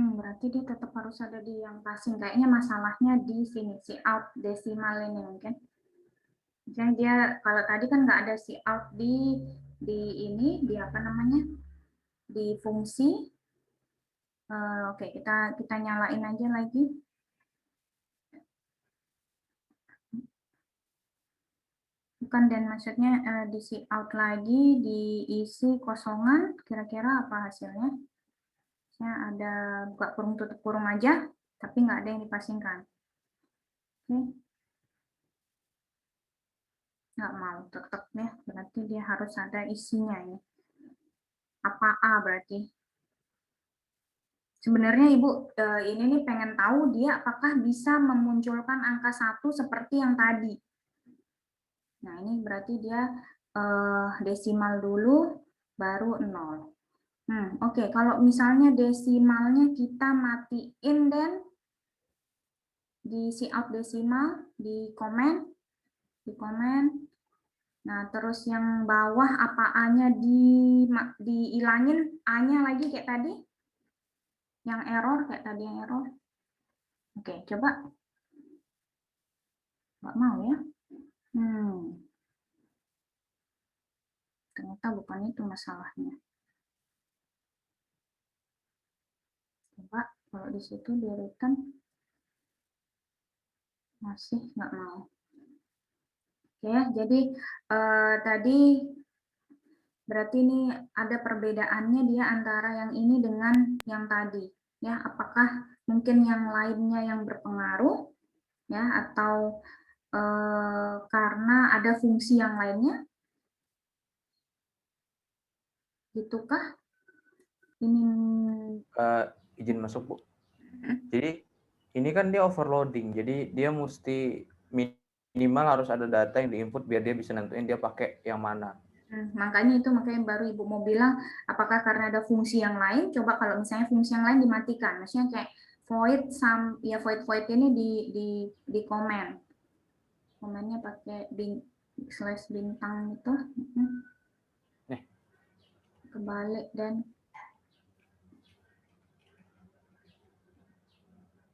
Berarti dia tetap harus ada di yang passing. Kayaknya masalahnya di sini, si out desimal ini mungkin. Misalnya dia, kalau tadi kan nggak ada si out di ini, di apa namanya, di fungsi. Oke, kita nyalain aja lagi. Bukan, dan maksudnya di si out lagi, diisi kosongan, kira-kira apa hasilnya? Ada buka kurung tutup kurung aja, tapi nggak ada yang dipasingkan. Oke. Nggak mau tetap ya, berarti dia harus ada isinya ya. Apa A berarti? Sebenarnya Ibu ini nih pengen tahu dia apakah bisa memunculkan angka 1 seperti yang tadi. Nah ini berarti dia desimal dulu, baru 0. Oke, kalau misalnya desimalnya kita matiin dan di si out desimal, di komen. Nah, terus yang bawah apa A-nya diilangin, A-nya lagi kayak tadi. Yang error, kayak tadi yang error. Oke, coba. Nggak mau ya. Ternyata bukan itu masalahnya. Coba, kalau di situ di return, masih nggak mau. Oke ya, jadi tadi berarti ini ada perbedaannya dia antara yang ini dengan yang tadi. Ya, apakah mungkin yang lainnya yang berpengaruh ya, atau karena ada fungsi yang lainnya, gitukah? Ini Izin masuk, Bu. Jadi ini kan dia overloading, jadi dia mesti minimal harus ada data yang diinput biar dia bisa nentuin dia pakai yang mana. Makanya baru Ibu mau bilang apakah karena ada fungsi yang lain. Coba kalau misalnya fungsi yang lain dimatikan, maksudnya kayak void void ini di komen, komennya pakai slash bintang itu, kebalik dan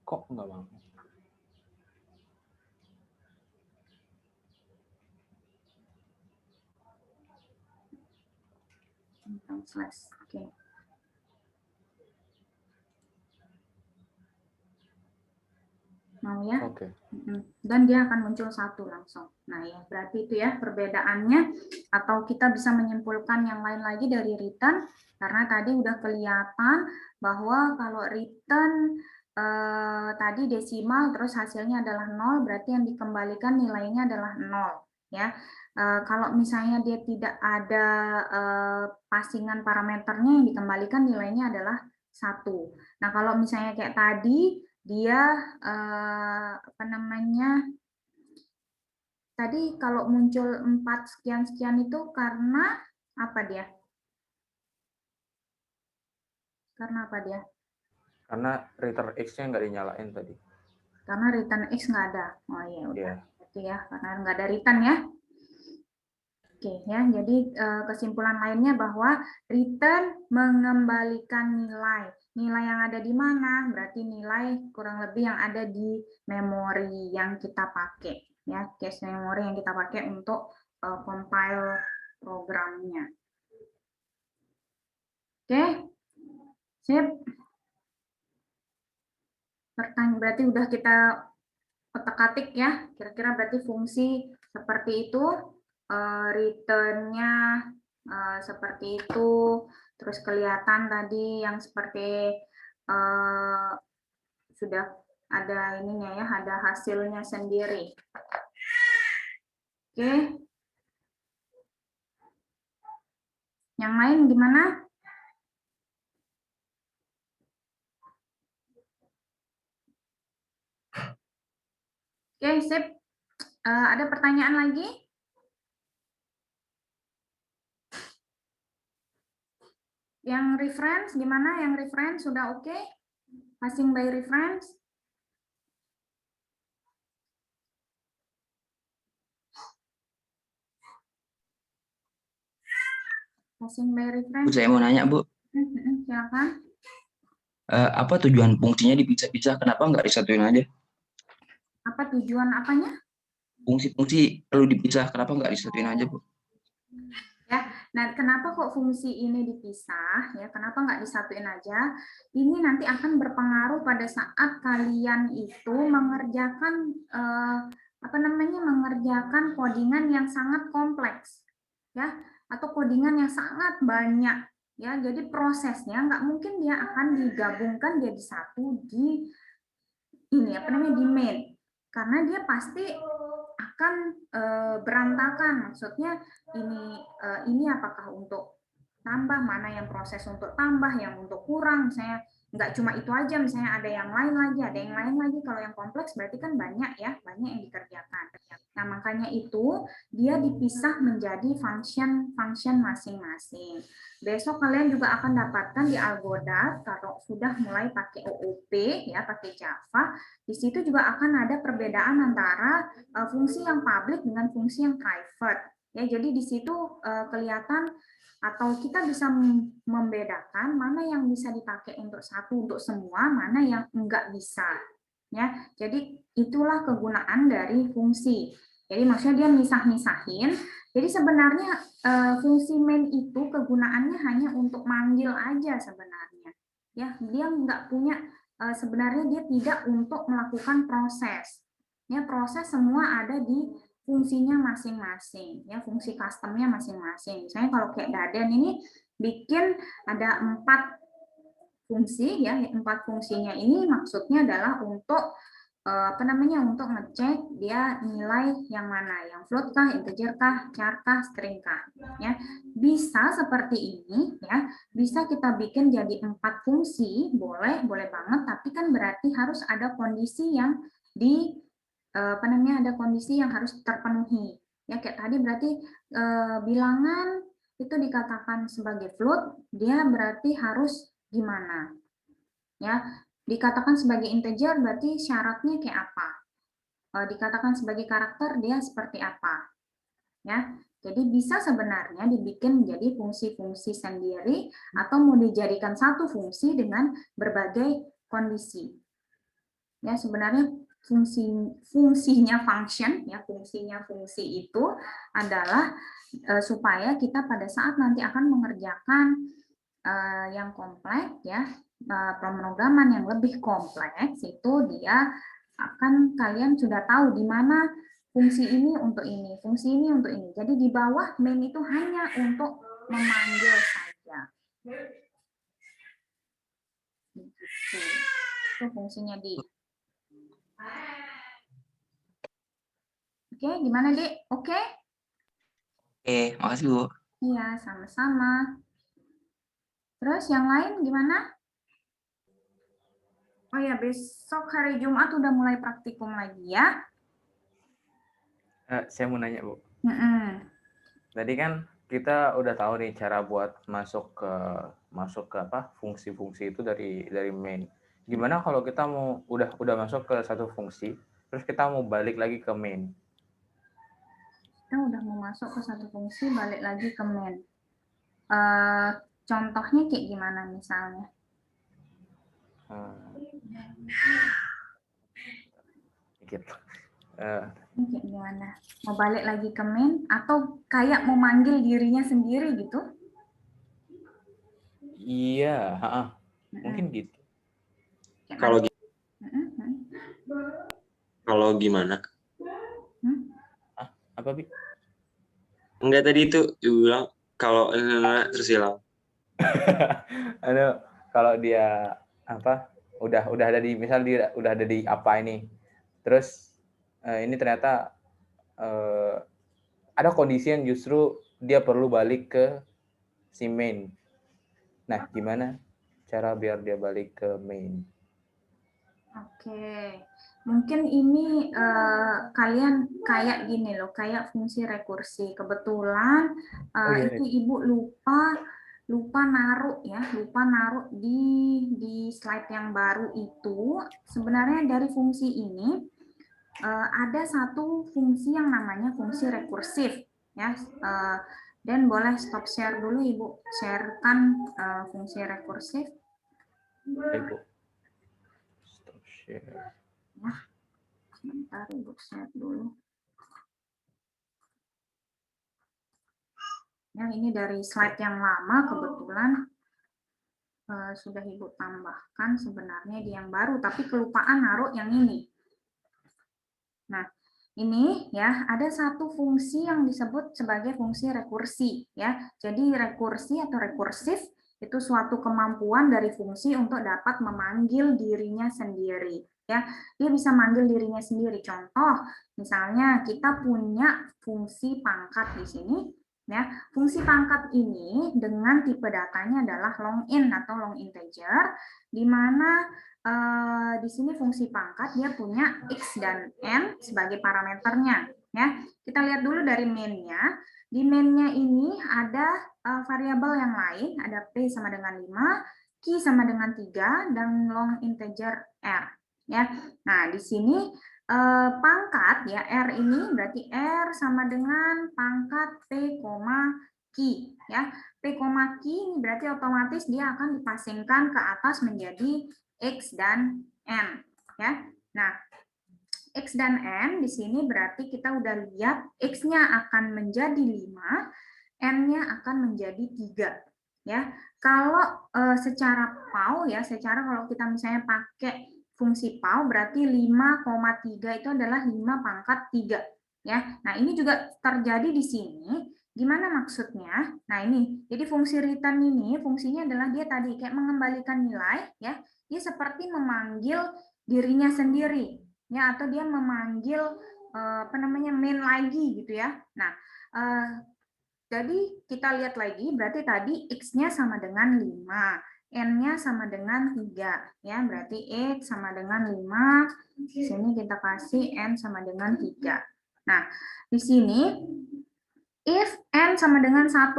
kok nggak mau? bintang slash. Oke. Mau ya? Oke. Dan dia akan muncul 1 langsung. Nah ya, berarti itu ya perbedaannya, atau kita bisa menyimpulkan yang lain lagi dari return, karena tadi udah kelihatan bahwa kalau return tadi desimal terus hasilnya adalah 0, berarti yang dikembalikan nilainya adalah 0 ya. Kalau misalnya dia tidak ada passingan parameternya, yang dikembalikan nilainya adalah 1. Nah, kalau misalnya kayak tadi dia apa namanya, tadi kalau muncul 4 sekian itu karena apa dia? Karena apa dia? Karena return X-nya nggak dinyalain tadi. Karena return X nggak ada. Oh iya, udah. Berarti ya, karena nggak ada return ya. Oke ya, jadi kesimpulan lainnya bahwa return mengembalikan nilai. Nilai yang ada di mana? Berarti nilai kurang lebih yang ada di memori yang kita pakai. Ya, cache memori yang kita pakai untuk compile programnya. Oke, sip. Pertanyaan berarti udah kita otak-atik ya. Kira-kira berarti fungsi seperti itu, return-nya seperti itu, terus kelihatan tadi yang seperti sudah ada ininya ya, ada hasilnya sendiri. Oke. Yang lain gimana? Oke, sip. Ada pertanyaan lagi? Yang reference gimana? Yang reference sudah oke? Passing by reference? Passing by Bu, reference? saya mau nanya, Bu, Silakan. apa tujuan fungsinya dipisah-pisah? Kenapa nggak disatuin aja? Apa tujuan apanya? Fungsi-fungsi perlu dipisah, kenapa nggak disatuin aja, Bu? Ya, nah kenapa kok fungsi ini dipisah? Ya, kenapa nggak disatuin aja? Ini nanti akan berpengaruh pada saat kalian itu mengerjakan mengerjakan codingan yang sangat kompleks, ya, atau codingan yang sangat banyak, ya. Jadi prosesnya nggak mungkin dia akan digabungkan jadi satu di ini di main, karena dia pasti akan berantakan. Maksudnya ini apakah untuk tambah, mana yang proses untuk tambah, yang untuk kurang, misalnya nggak cuma itu aja, misalnya ada yang lain lagi, ada yang lain lagi. Kalau yang kompleks berarti kan banyak ya, banyak yang dikerjakan. Nah, makanya itu dia dipisah menjadi function masing-masing. Besok kalian juga akan dapatkan di Algoda kalau sudah mulai pakai OOP ya, pakai Java. Di situ juga akan ada perbedaan antara fungsi yang public dengan fungsi yang private. Ya, jadi di situ kelihatan atau kita bisa membedakan mana yang bisa dipakai untuk satu untuk semua, mana yang enggak bisa. Ya, jadi itulah kegunaan dari fungsi. Jadi maksudnya dia misah-misahin. Jadi sebenarnya fungsi main itu kegunaannya hanya untuk manggil aja sebenarnya. Ya, dia enggak punya sebenarnya dia tidak untuk melakukan proses. Ya, proses semua ada di fungsinya masing-masing, ya, fungsi customnya masing-masing. Misalnya kalau kayak Daden ini bikin ada 4 fungsi, ya, 4 fungsinya ini maksudnya adalah untuk untuk ngecek dia nilai yang mana, yang float kah, integer kah, char kah, string kah, ya. Bisa seperti ini, ya, bisa kita bikin jadi 4 fungsi, boleh banget, tapi kan berarti harus ada kondisi yang ada kondisi yang harus terpenuhi, ya. Kayak tadi berarti bilangan itu dikatakan sebagai float, dia berarti harus gimana, ya. Dikatakan sebagai integer berarti syaratnya kayak apa, dikatakan sebagai karakter dia seperti apa, ya. Jadi bisa sebenarnya dibikin menjadi fungsi-fungsi sendiri atau mau dijadikan satu fungsi dengan berbagai kondisi, ya. Sebenarnya fungsinya function, ya, fungsinya fungsi itu adalah supaya kita pada saat nanti akan mengerjakan yang kompleks, ya, pemrograman yang lebih kompleks itu dia akan kalian sudah tahu di mana fungsi ini untuk ini, fungsi ini untuk ini. Jadi di bawah main itu hanya untuk memanggil saja. Gitu. Itu fungsinya di. Oke, gimana, Dek? Oke? Oke, makasih, Bu. Iya, sama-sama. Terus yang lain gimana? Oh ya, besok hari Jumat udah mulai praktikum lagi ya. Saya mau nanya, Bu. Mm-mm. Tadi kan kita udah tahu nih cara buat masuk ke fungsi-fungsi itu dari main. Gimana kalau kita mau udah masuk ke satu fungsi, terus kita mau balik lagi ke main? Kita udah mau masuk ke satu fungsi, balik lagi ke main. Contohnya kayak gimana misalnya? Gitu. Ini kayak gimana? Mau balik lagi ke main atau kayak mau manggil dirinya sendiri gitu? Iya, mungkin gitu. Kalau kalau gimana? Apa, Bi? Enggak, tadi itu Ibu bilang kalau terus hilang. Kalau dia udah ada di misal udah ada di apa ini. Terus ini ternyata ada kondisi yang justru dia perlu balik ke si main. Nah, gimana cara biar dia balik ke main? Oke, mungkin ini kalian kayak gini loh, kayak fungsi rekursi. Kebetulan iya, itu Ibu lupa naruh ya, lupa naruh di slide yang baru itu. Sebenarnya dari fungsi ini ada satu fungsi yang namanya fungsi rekursif ya. Dan boleh stop share dulu Ibu, sharekan fungsi rekursif. Ibu. Stop share. Ya, sebentar Ibu share dulu. Ya, ini dari slide yang lama kebetulan sudah Ibu tambahkan sebenarnya di yang baru, tapi kelupaan naruh yang ini. Nah, ini ya ada satu fungsi yang disebut sebagai fungsi rekursi ya. Jadi rekursi atau rekursif itu suatu kemampuan dari fungsi untuk dapat memanggil dirinya sendiri ya. Dia bisa manggil dirinya sendiri. Contoh, misalnya kita punya fungsi pangkat di sini ya. Fungsi pangkat ini dengan tipe datanya adalah long int atau long integer, di mana di sini fungsi pangkat dia punya x dan n sebagai parameternya ya. Kita lihat dulu dari main-nya. Di main-nya ini ada variabel yang lain, ada p sama dengan 5, q sama dengan 3 dan long integer r ya. Nah, di sini pangkat ya r ini berarti r sama dengan pangkat p, q ya. P, q ini berarti otomatis dia akan dipasingkan ke atas menjadi X dan N ya. Nah, X dan N di sini berarti kita udah lihat X-nya akan menjadi 5, N-nya akan menjadi 3 ya. Kalau secara PAU ya, secara kalau kita misalnya pakai fungsi PAU berarti 5,3 itu adalah 5 pangkat 3 ya. Nah, ini juga terjadi di sini. Gimana maksudnya? Nah, ini. Jadi fungsi return ini fungsinya adalah dia tadi kayak mengembalikan nilai ya. Dia seperti memanggil dirinya sendiri ya, atau dia memanggil main lagi gitu ya. Nah, jadi kita lihat lagi berarti tadi x-nya sama dengan 5, n-nya sama dengan 3 ya, berarti x sama dengan 5, di sini kita kasih n sama dengan 3. Nah, di sini if n sama dengan 1,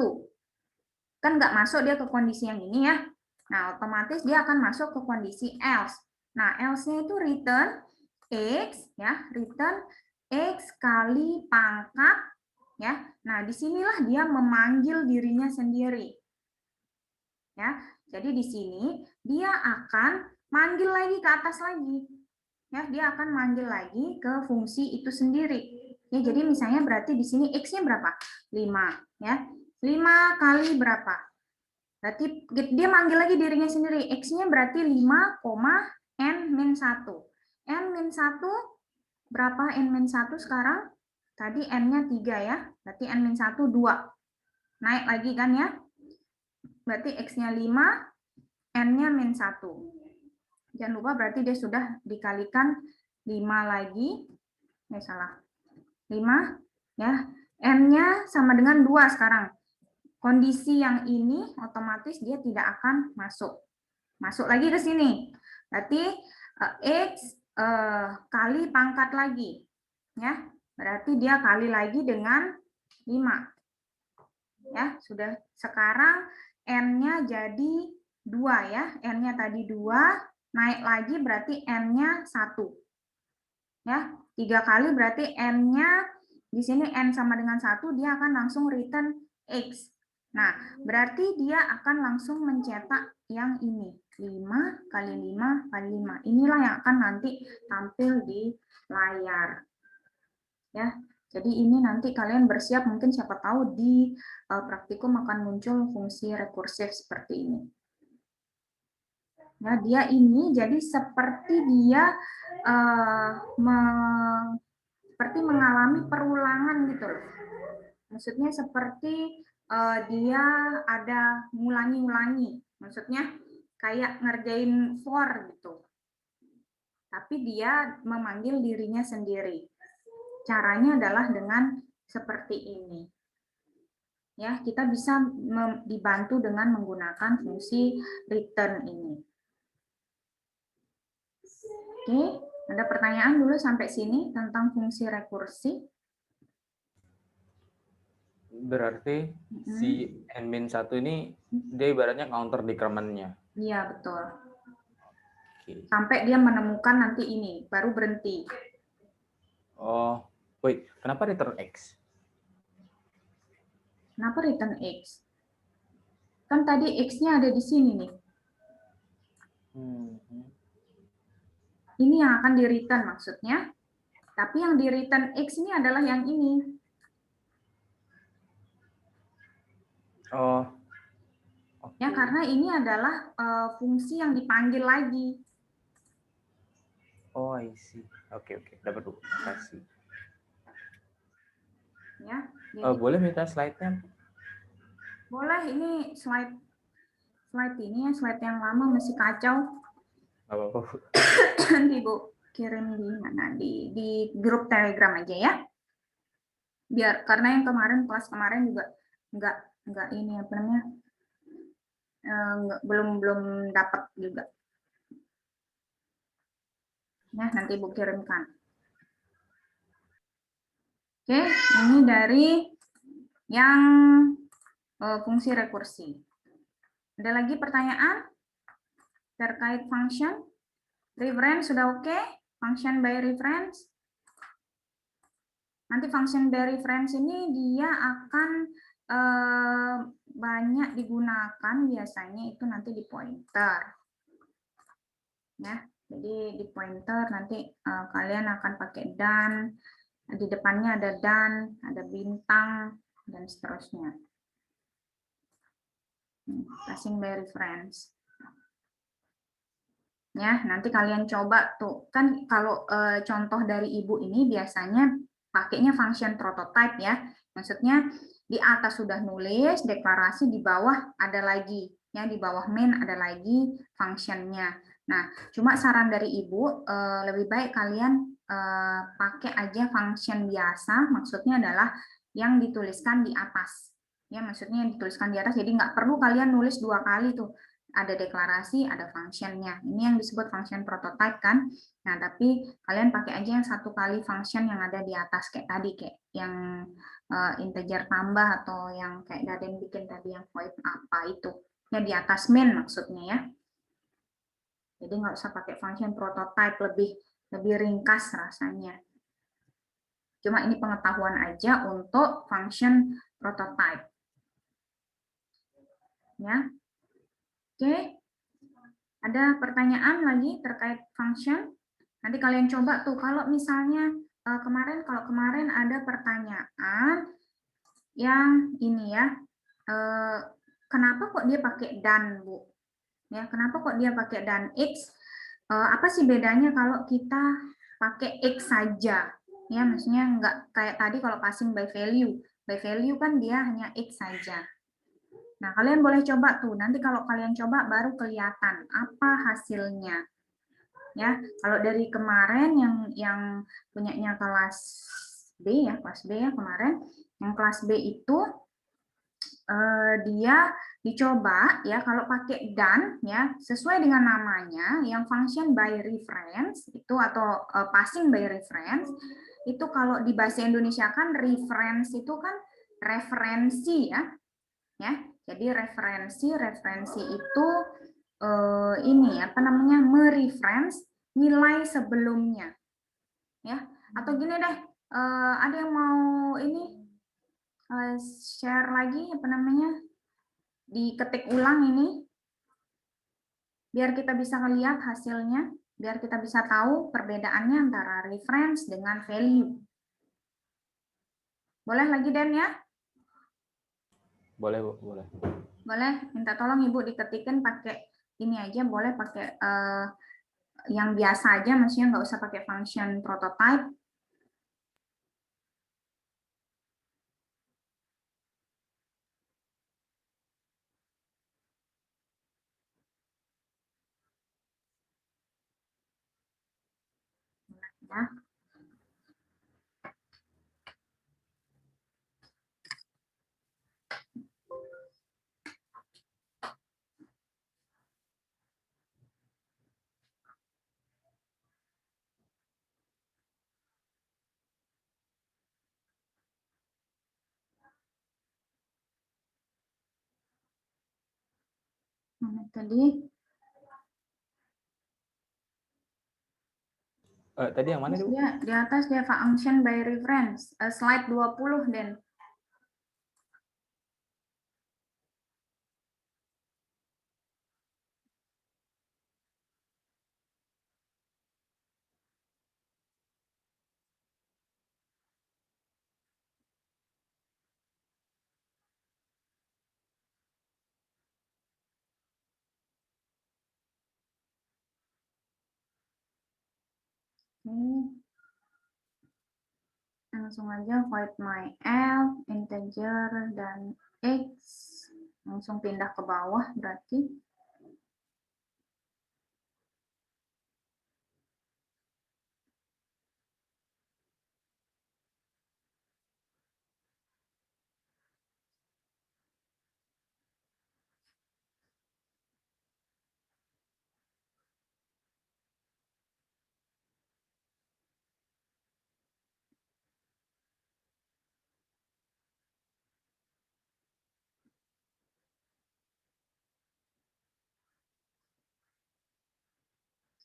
kan nggak masuk dia ke kondisi yang ini ya. Nah, otomatis dia akan masuk ke kondisi else. Nah, else-nya itu return x ya, return x kali pangkat ya. Nah, disinilah dia memanggil dirinya sendiri. Ya, jadi di sini dia akan manggil lagi ke atas lagi. Ya, dia akan manggil lagi ke fungsi itu sendiri. Ya, jadi misalnya berarti di sini x-nya berapa? 5 ya. 5 kali berapa? Berarti dia manggil lagi dirinya sendiri. X-nya berarti 5, n-1. N-1 berapa n-1 sekarang? Tadi n-nya 3 ya. Berarti n-1 2. Naik lagi kan ya. Berarti x-nya 5, n-nya -1. Jangan lupa berarti dia sudah dikalikan 5 lagi. Salah. 5 ya. N-nya sama dengan 2 sekarang. Kondisi yang ini otomatis dia tidak akan masuk. Masuk lagi ke sini. Berarti X kali pangkat lagi. Ya, berarti dia kali lagi dengan 5. Ya, sudah sekarang N-nya jadi 2 ya. N-nya tadi 2, naik lagi berarti N-nya 1. Ya, 3 kali berarti N-nya di sini N sama dengan 1, dia akan langsung return X. Nah, berarti dia akan langsung mencetak yang ini. 5 kali 5 kali 5. Inilah yang akan nanti tampil di layar. Ya, jadi ini nanti kalian bersiap, mungkin siapa tahu di praktikum akan muncul fungsi rekursif seperti ini. Nah, dia ini jadi seperti dia seperti mengalami perulangan gitu loh. Maksudnya seperti dia ada ngulangi-ngulangi. Maksudnya kayak ngerjain for gitu. tapi dia memanggil dirinya sendiri. Caranya adalah dengan seperti ini. Ya, kita bisa dibantu dengan menggunakan fungsi return ini. Oke, ada pertanyaan dulu sampai sini tentang fungsi rekursi? Berarti si n-1 ini dia ibaratnya counter decrement-nya. Iya, betul. Oke. Sampai dia menemukan nanti ini, baru berhenti. Oh, wait, kenapa return X? Kenapa return X? Kan tadi X-nya ada di sini nih. Ini yang akan di-return maksudnya. Tapi yang di-return X ini adalah yang ini. Oh. Ya, karena ini adalah fungsi yang dipanggil lagi. Oh, I see. Oke, dapat Bu. Makasih. Ya, jadi Boleh minta slide-nya? boleh, ini slide ini ya, slide yang lama masih kacau. Nggak apa-apa, Bu. Nanti Bu kirim di mana, di grup Telegram aja ya. Biar karena yang kemarin kelas kemarin juga nggak ini apa namanya, belum dapat juga. Ya, nanti Bu kirimkan. Oke, ini dari yang fungsi rekursi. Ada lagi pertanyaan terkait function? Reference sudah oke? Function by reference? Nanti function by reference ini dia akan banyak digunakan biasanya itu nanti di pointer. Ya, jadi di pointer nanti kalian akan pakai dan, di depannya ada dan, ada bintang, dan seterusnya. Passing by reference. Ya, nanti kalian coba tuh. Kan kalau contoh dari Ibu ini biasanya pakainya function prototype ya. Maksudnya di atas sudah nulis deklarasi, di bawah ada lagi. Ya, di bawah main ada lagi functionnya. Nah, cuma saran dari Ibu lebih baik kalian pakai aja function biasa. Maksudnya adalah yang dituliskan di atas. Ya, maksudnya yang dituliskan di atas. Jadi nggak perlu kalian nulis 2 kali tuh. Ada deklarasi, ada functionnya. Ini yang disebut function prototype kan. Nah, tapi kalian pakai aja yang 1 kali function yang ada di atas kayak tadi, kayak yang integer tambah atau yang kayak Daden bikin tadi yang void apa itu. Ya di atas main maksudnya ya. Jadi nggak usah pakai function prototype, lebih ringkas rasanya. Cuma ini pengetahuan aja untuk function prototype. Ya. Oke, ada pertanyaan lagi terkait function? Nanti kalian coba tuh, kalau misalnya kalau kemarin ada pertanyaan yang ini ya, kenapa kok dia pakai dan, Bu? Ya, kenapa kok dia pakai dan X? Apa sih bedanya kalau kita pakai X saja? Ya, maksudnya nggak kayak tadi kalau passing by value. By value kan dia hanya X saja. Nah, kalian boleh coba tuh. Nanti kalau kalian coba baru kelihatan apa hasilnya. Ya, kalau dari kemarin yang punyanya kelas B ya kemarin, yang kelas B itu dia dicoba ya kalau pakai dan ya sesuai dengan namanya yang function by reference itu atau passing by reference itu kalau di bahasa Indonesia kan reference itu kan referensi ya. Jadi referensi itu ini apa namanya mereference nilai sebelumnya ya. Atau gini deh, ada yang mau ini share lagi apa namanya, diketik ulang ini biar kita bisa melihat hasilnya, biar kita bisa tahu perbedaannya antara reference dengan value. Boleh lagi Dan ya? Boleh, Bu, boleh. Boleh, minta tolong Ibu diketikin pakai ini aja, boleh pakai yang biasa aja, maksudnya nggak usah pakai function prototype. ya. Mana tadi? Tadi yang mana Terus itu? dia di atas dia function by reference. Slide 20 Den. Oke. Langsung aja void my elf, integer, dan x. Langsung pindah ke bawah berarti.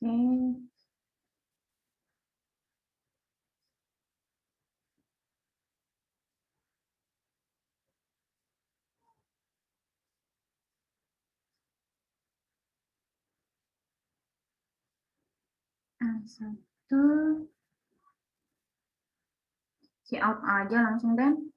Oke. Satu. Si out aja langsung Den.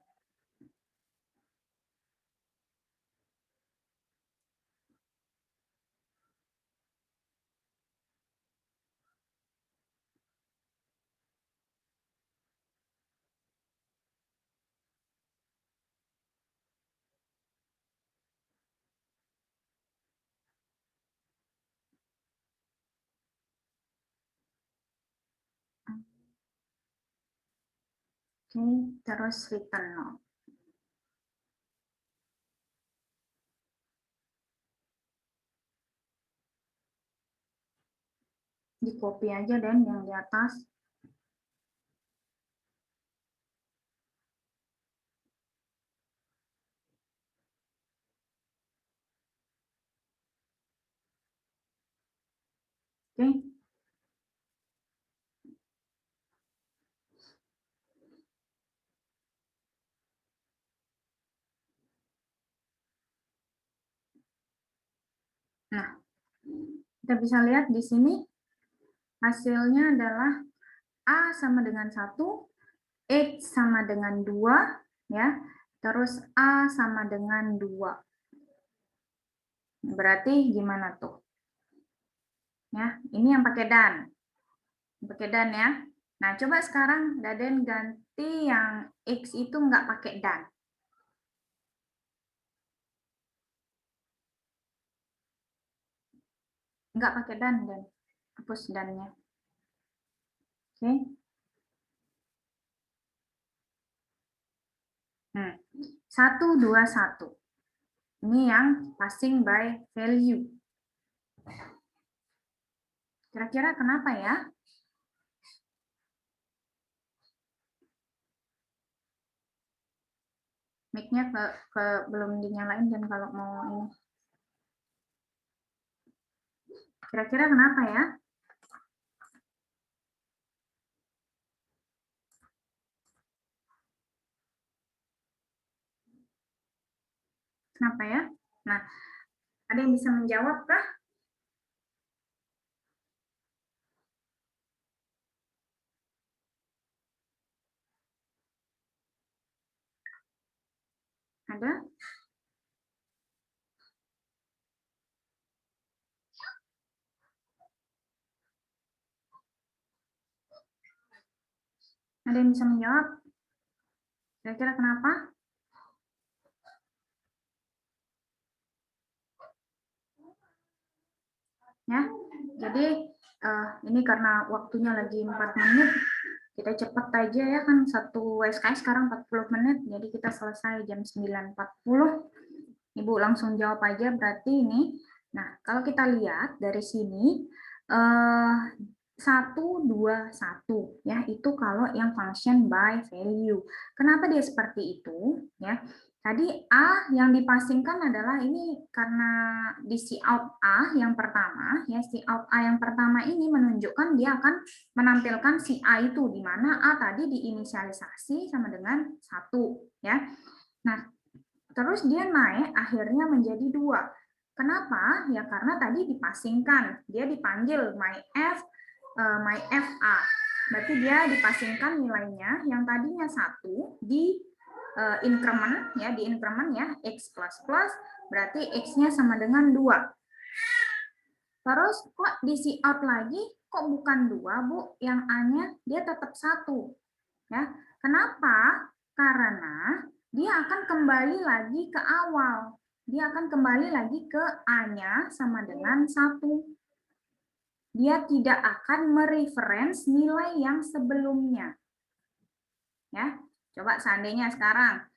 Oke, terus return no. Di copy aja Den yang di atas. Oke. Nah, kita bisa lihat di sini hasilnya adalah A sama dengan 1, X sama dengan 2, ya. Terus A sama dengan 2. Berarti gimana tuh? Ya, ini yang pakai dan. Pakai dan ya. Nah, coba sekarang Daden ganti yang X itu nggak pakai dan. Nggak pakai dan. Hapus dannya. Oke. 1, 2, 1. Ini yang passing by value. Kira-kira kenapa ya? Mic-nya belum dinyalain dan kalau mau ini. Kira-kira kenapa ya? Kenapa ya? Nah, ada yang bisa menjawab kah? Ada? Ada yang bisa menjawab? Kira-kira kenapa? Ya, jadi Ini karena waktunya lagi 4 menit, kita cepet aja ya, kan satu SKS sekarang 40 menit, jadi kita selesai jam 9.40. Ibu langsung jawab aja berarti ini. Nah, kalau kita lihat dari sini, 1, 2, 1 ya, itu kalau yang function by value. Kenapa dia seperti itu? Ya, tadi A yang dipasingkan adalah ini karena di cout A yang pertama, ya cout A yang pertama ini menunjukkan dia akan menampilkan si A itu, di mana A tadi diinisialisasi sama dengan 1 ya. Nah, terus dia naik akhirnya menjadi 2. Kenapa? Ya karena tadi dipasingkan, dia dipanggil my FA. Berarti dia dipasingkan nilainya yang tadinya 1 di increment ya, di increment ya, x plus plus, berarti x-nya sama dengan 2. Terus kok di cout lagi, kok bukan 2, Bu? Yang A-nya dia tetap 1. Ya. Kenapa? Karena dia akan kembali lagi ke awal. Dia akan kembali lagi ke A-nya sama dengan 1. Dia tidak akan mereference nilai yang sebelumnya. Ya, coba seandainya sekarang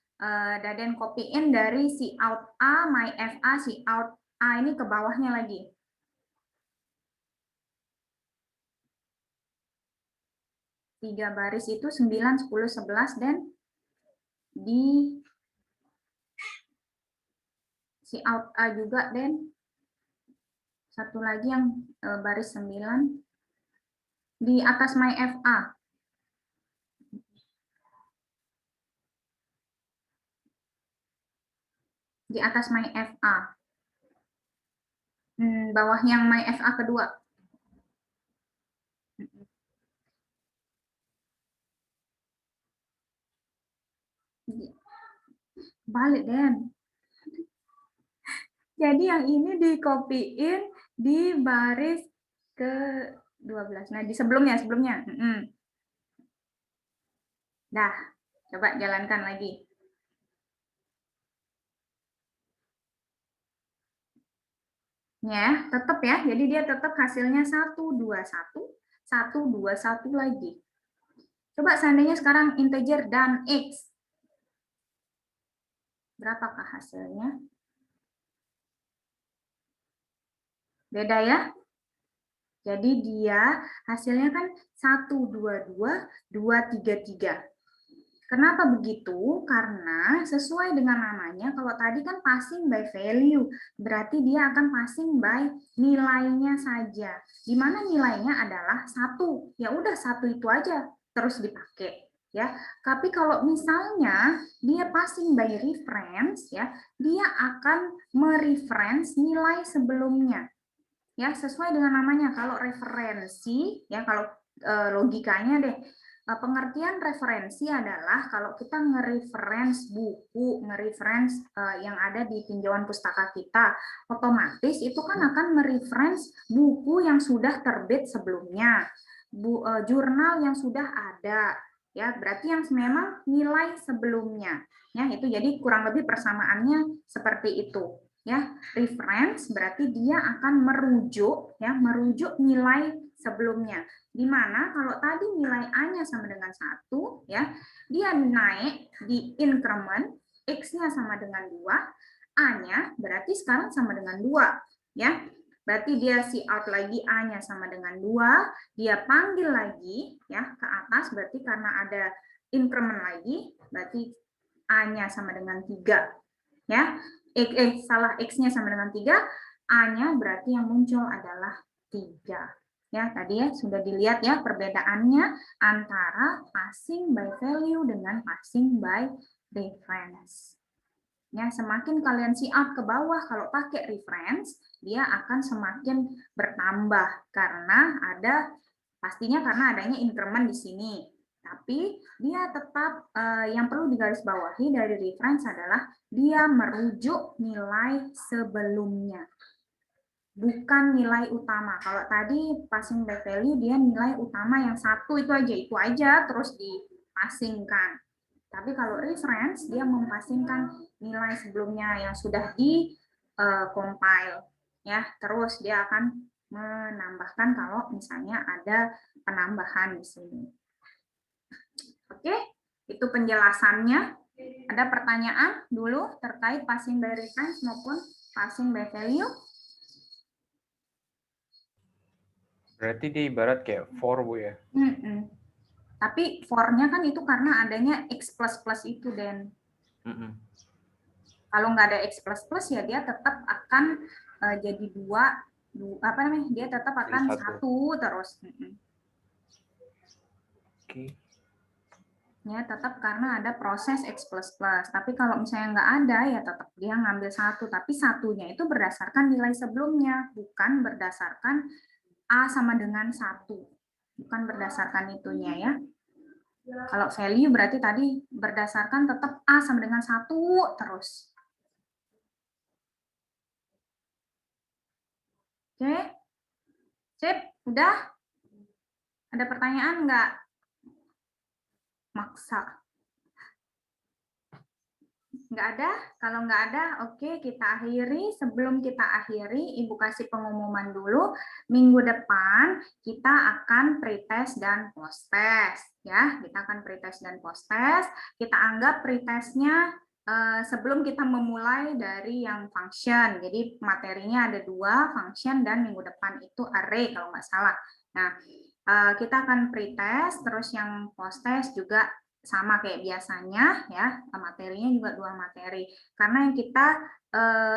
Daden copy-in dari cout A, my FA, cout A ini ke bawahnya lagi. Tiga baris itu 9, 10, 11, dan di cout A juga, dan satu lagi yang baris 9 di atas my FA. Di atas my FA. Bawah yang my FA kedua. Balik, Den. Jadi yang ini di-copy-in di baris ke-12. Nah, di sebelumnya. Dah, coba jalankan lagi. Ya, tetap ya. Jadi dia tetap hasilnya 1, 2, 1, 1, 2, 1 lagi. Coba seandainya sekarang integer dan X. Berapakah hasilnya? Beda ya? Jadi dia hasilnya kan 1, 2, 2, 2, 3, 3. Kenapa begitu? Karena sesuai dengan namanya, kalau tadi kan passing by value, berarti dia akan passing by nilainya saja. Di mana nilainya adalah 1. Ya udah 1 itu aja terus dipakai. Ya, tapi kalau misalnya dia passing by reference, ya, dia akan mereference nilai sebelumnya. Ya, sesuai dengan namanya. Kalau referensi, ya kalau logikanya deh, pengertian referensi adalah kalau kita nge-reference buku, nge-reference yang ada di tinjauan pustaka kita, otomatis itu kan akan mereference buku yang sudah terbit sebelumnya, jurnal yang sudah ada, ya berarti yang memang nilai sebelumnya, ya itu jadi kurang lebih persamaannya seperti itu. Ya, reference berarti dia akan merujuk nilai sebelumnya. Di mana kalau tadi nilai A-nya sama dengan 1, ya, dia naik di increment, X-nya sama dengan 2, A-nya berarti sekarang sama dengan 2, ya. Berarti dia cout lagi A-nya sama dengan 2, dia panggil lagi ya ke atas, berarti karena ada increment lagi, berarti A-nya sama dengan 3, ya. Salah, X-nya sama dengan 3, A-nya berarti yang muncul adalah 3. Ya, tadi ya sudah dilihat ya perbedaannya antara passing by value dengan passing by reference. Ya, semakin kalian cout ke bawah kalau pakai reference, dia akan semakin bertambah karena pastinya karena adanya increment di sini. Tapi dia tetap yang perlu digarisbawahi dari reference adalah dia merujuk nilai sebelumnya, bukan nilai utama. Kalau tadi passing by value dia nilai utama yang 1 itu aja terus dipasingkan. Tapi kalau reference dia mempasingkan nilai sebelumnya yang sudah di compile, ya terus dia akan menambahkan kalau misalnya ada penambahan di sini. Oke, itu penjelasannya. Ada pertanyaan dulu terkait passing by reference maupun passing by value? Berarti dia ibarat kayak for, Bu ya. Tapi for-nya kan itu karena adanya X++ itu, Den. Kalau nggak ada X++, ya dia tetap akan jadi dia tetap akan Jadi satu terus. Oke. Ya, tetap karena ada proses X++. Tapi kalau misalnya nggak ada, ya tetap dia ngambil satu. Tapi satunya itu berdasarkan nilai sebelumnya, bukan berdasarkan A sama dengan 1. Bukan berdasarkan itunya ya. Kalau value berarti tadi berdasarkan tetap A sama dengan 1 terus. Oke? Sip, udah? Ada pertanyaan nggak? Maksa. Nggak ada? Kalau nggak ada, oke, kita akhiri. Sebelum kita akhiri, Ibu kasih pengumuman dulu. Minggu depan kita akan pretest dan post-test. Ya, kita akan pretest dan post-test. Kita anggap pretestnya sebelum kita memulai dari yang function. Jadi materinya ada 2, function dan minggu depan itu array kalau nggak salah. Nah, kita akan pretest, terus yang post-test juga sama kayak biasanya ya, materinya juga 2 materi. Karena yang kita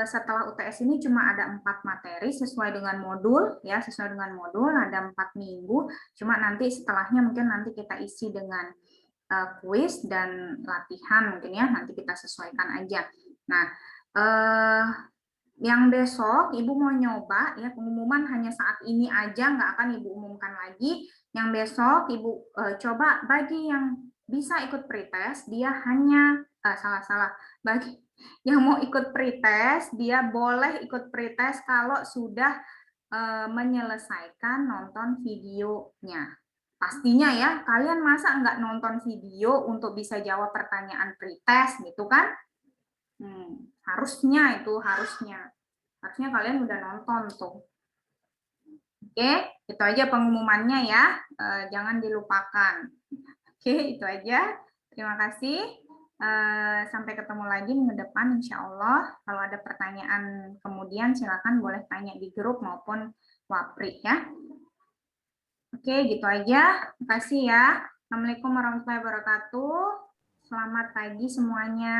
setelah UTS ini cuma ada 4 materi sesuai dengan modul ya, sesuai dengan modul ada 4 minggu. Cuma nanti setelahnya mungkin nanti kita isi dengan kuis dan latihan mungkin ya, nanti kita sesuaikan aja. Nah, yang besok Ibu mau nyoba ya, pengumuman hanya saat ini aja, nggak akan Ibu umumkan lagi. Yang besok Ibu coba bagi yang bisa ikut pretest, dia hanya bagi yang mau ikut pretest, dia boleh ikut pretest kalau sudah menyelesaikan nonton videonya. Pastinya ya, kalian masa nggak nonton video untuk bisa jawab pertanyaan pretest gitu kan? Harusnya kalian udah nonton tuh. Oke, itu aja pengumumannya ya, jangan dilupakan. Oke, itu aja. Terima kasih. Sampai ketemu lagi minggu depan insya Allah. Kalau ada pertanyaan kemudian silakan boleh tanya di grup maupun Wapri ya. Oke, gitu aja. Terima kasih ya. Assalamualaikum warahmatullahi wabarakatuh. Selamat pagi semuanya.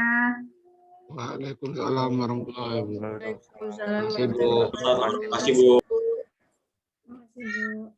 Waalaikumsalam warahmatullahi wabarakatuh. Waalaikumsalam Terima kasih, Bu. Terima kasih, Bu. Terima kasih, Bu.